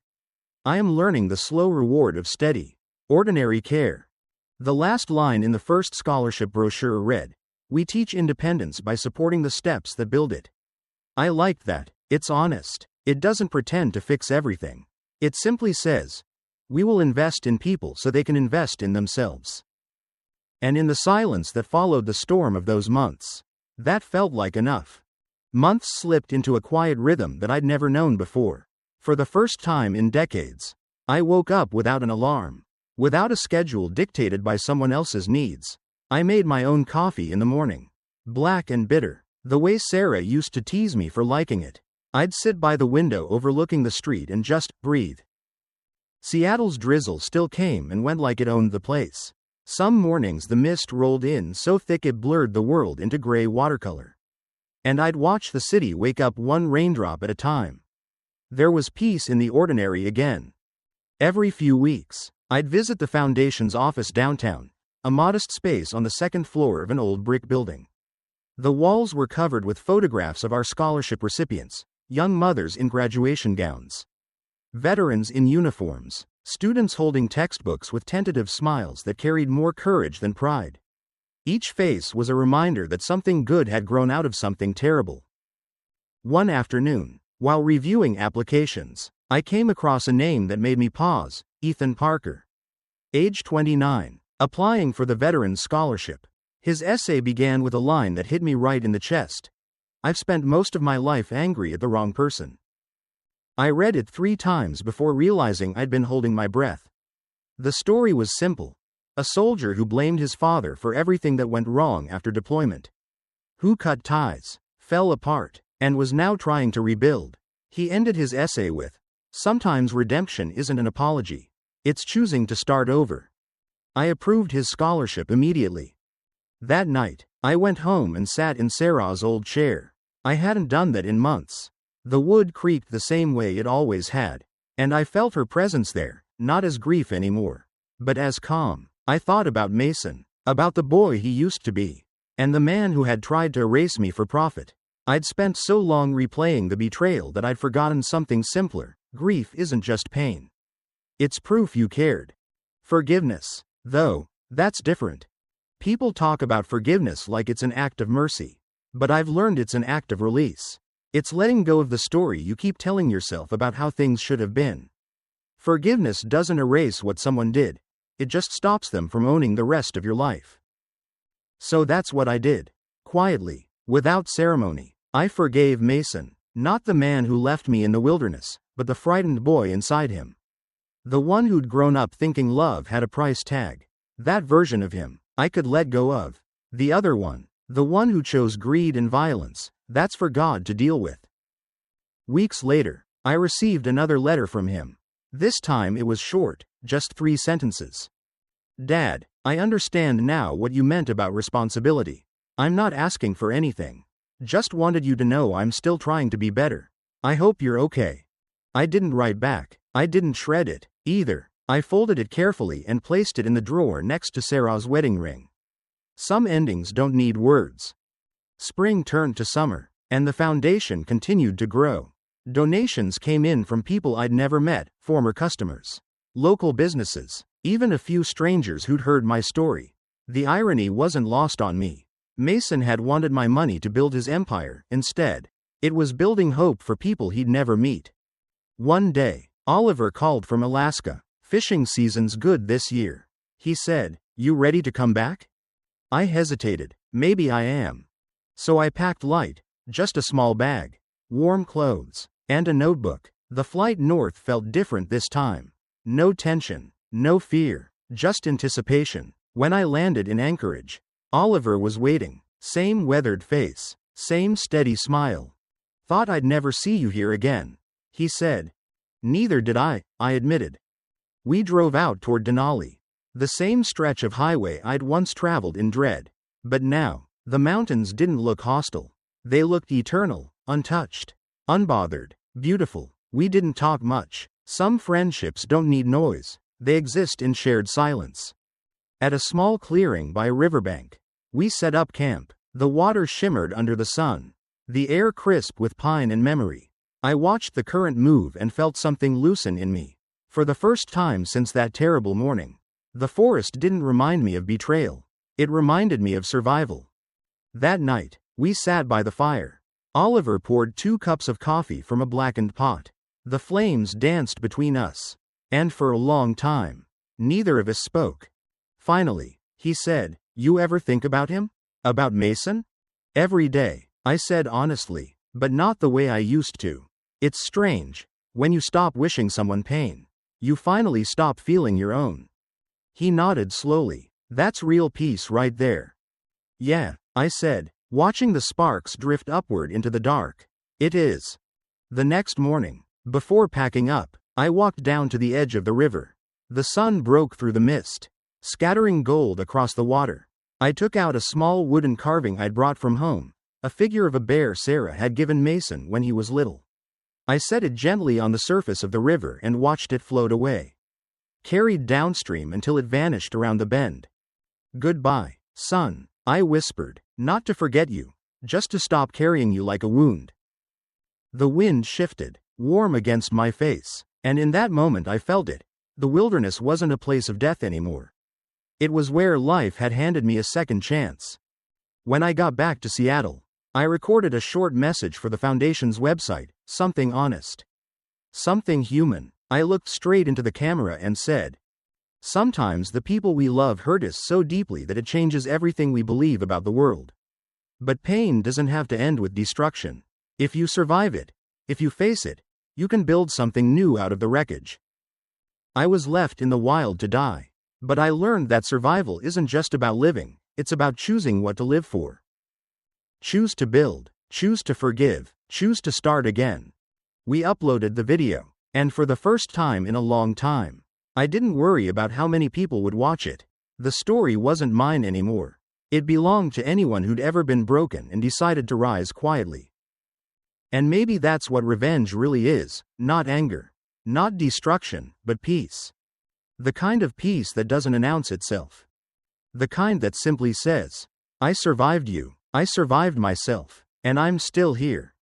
I am learning the slow reward of steady, ordinary care. The last line in the first scholarship brochure read, "We teach independence by supporting the steps that build it." I liked that. It's honest. It doesn't pretend to fix everything. It simply says, we will invest in people so they can invest in themselves. And in the silence that followed the storm of those months, that felt like enough. Months slipped into a quiet rhythm that I'd never known before. For the first time in decades, I woke up without an alarm, without a schedule dictated by someone else's needs. I made my own coffee in the morning, black and bitter, the way Sarah used to tease me for liking it. I'd sit by the window overlooking the street and just breathe. Seattle's drizzle still came and went like it owned the place. Some mornings the mist rolled in so thick it blurred the world into gray watercolor. And I'd watch the city wake up one raindrop at a time. There was peace in the ordinary again. Every few weeks, I'd visit the foundation's office downtown, a modest space on the second floor of an old brick building. The walls were covered with photographs of our scholarship recipients, young mothers in graduation gowns, veterans in uniforms, students holding textbooks with tentative smiles that carried more courage than pride. Each face was a reminder that something good had grown out of something terrible. One afternoon, while reviewing applications, I came across a name that made me pause: Ethan Parker. Age 29, applying for the Veterans Scholarship. His essay began with a line that hit me right in the chest. "I've spent most of my life angry at the wrong person." I read it 3 times before realizing I'd been holding my breath. The story was simple. A soldier who blamed his father for everything that went wrong after deployment. Who cut ties, fell apart, and was now trying to rebuild. He ended his essay with, "Sometimes redemption isn't an apology. It's choosing to start over." I approved his scholarship immediately. That night, I went home and sat in Sarah's old chair. I hadn't done that in months. The wood creaked the same way it always had, and I felt her presence there, not as grief anymore, but as calm. I thought about Mason, about the boy he used to be, and the man who had tried to erase me for profit. I'd spent so long replaying the betrayal that I'd forgotten something simpler. Grief isn't just pain. It's proof you cared. Forgiveness, though, that's different. People talk about forgiveness like it's an act of mercy, but I've learned it's an act of release. It's letting go of the story you keep telling yourself about how things should have been. Forgiveness doesn't erase what someone did. It just stops them from owning the rest of your life. So that's what I did. Quietly, without ceremony, I forgave Mason, not the man who left me in the wilderness, but the frightened boy inside him. The one who'd grown up thinking love had a price tag. That version of him, I could let go of. The other one, the one who chose greed and violence, that's for God to deal with. Weeks later, I received another letter from him. This time it was short, just 3 sentences. "Dad, I understand now what you meant about responsibility. I'm not asking for anything. Just wanted you to know I'm still trying to be better. I hope you're okay." I didn't write back. I didn't shred it, either. I folded it carefully and placed it in the drawer next to Sarah's wedding ring. Some endings don't need words. Spring turned to summer, and the foundation continued to grow. Donations came in from people I'd never met, former customers, local businesses, even a few strangers who'd heard my story. The irony wasn't lost on me. Mason had wanted my money to build his empire. Instead, it was building hope for people he'd never meet. One day, Oliver called from Alaska. "Fishing season's good this year," he said. "You ready to come back?" I hesitated. Maybe I am. So I packed light, just a small bag, warm clothes, and a notebook. The flight north felt different this time. No tension, no fear, just anticipation. When I landed in Anchorage, Oliver was waiting. Same weathered face, same steady smile. "Thought I'd never see you here again," he said. "Neither did I admitted. We drove out toward Denali, the same stretch of highway I'd once traveled in dread. But now, the mountains didn't look hostile. They looked eternal, untouched, unbothered, beautiful. We didn't talk much. Some friendships don't need noise. They exist in shared silence. At a small clearing by a riverbank, we set up camp. The water shimmered under the sun, the air crisp with pine and memory. I watched the current move and felt something loosen in me. For the first time since that terrible morning, the forest didn't remind me of betrayal. It reminded me of survival. That night, we sat by the fire. Oliver poured 2 cups of coffee from a blackened pot. The flames danced between us. And for a long time, neither of us spoke. Finally, he said, "You ever think about him? About Mason?" "Every day," I said honestly, "but not the way I used to. It's strange. When you stop wishing someone pain, you finally stop feeling your own." He nodded slowly. "That's real peace right there." "Yeah," I said, watching the sparks drift upward into the dark. "It is." The next morning, before packing up, I walked down to the edge of the river. The sun broke through the mist, scattering gold across the water. I took out a small wooden carving I'd brought from home, a figure of a bear Sarah had given Mason when he was little. I set it gently on the surface of the river and watched it float away, carried downstream until it vanished around the bend. "Goodbye, son," I whispered, "not to forget you, just to stop carrying you like a wound. The wind shifted, warm against my face, and in that moment I felt it. The wilderness wasn't a place of death anymore. It was where life had handed me a second chance. When I got back to Seattle, I recorded a short message for the Foundation's website, something honest. Something human. I looked straight into the camera and said, "Sometimes the people we love hurt us so deeply that it changes everything we believe about the world. But pain doesn't have to end with destruction. If you survive it, if you face it, you can build something new out of the wreckage." I was left in the wild to die. But I learned that survival isn't just about living, it's about choosing what to live for. Choose to build, choose to forgive, choose to start again. We uploaded the video, and for the first time in a long time, I didn't worry about how many people would watch it. The story wasn't mine anymore. It belonged to anyone who'd ever been broken and decided to rise quietly. And maybe that's what revenge really is, not anger, not destruction, but peace. The kind of peace that doesn't announce itself. The kind that simply says, "I survived you, I survived myself, and I'm still here."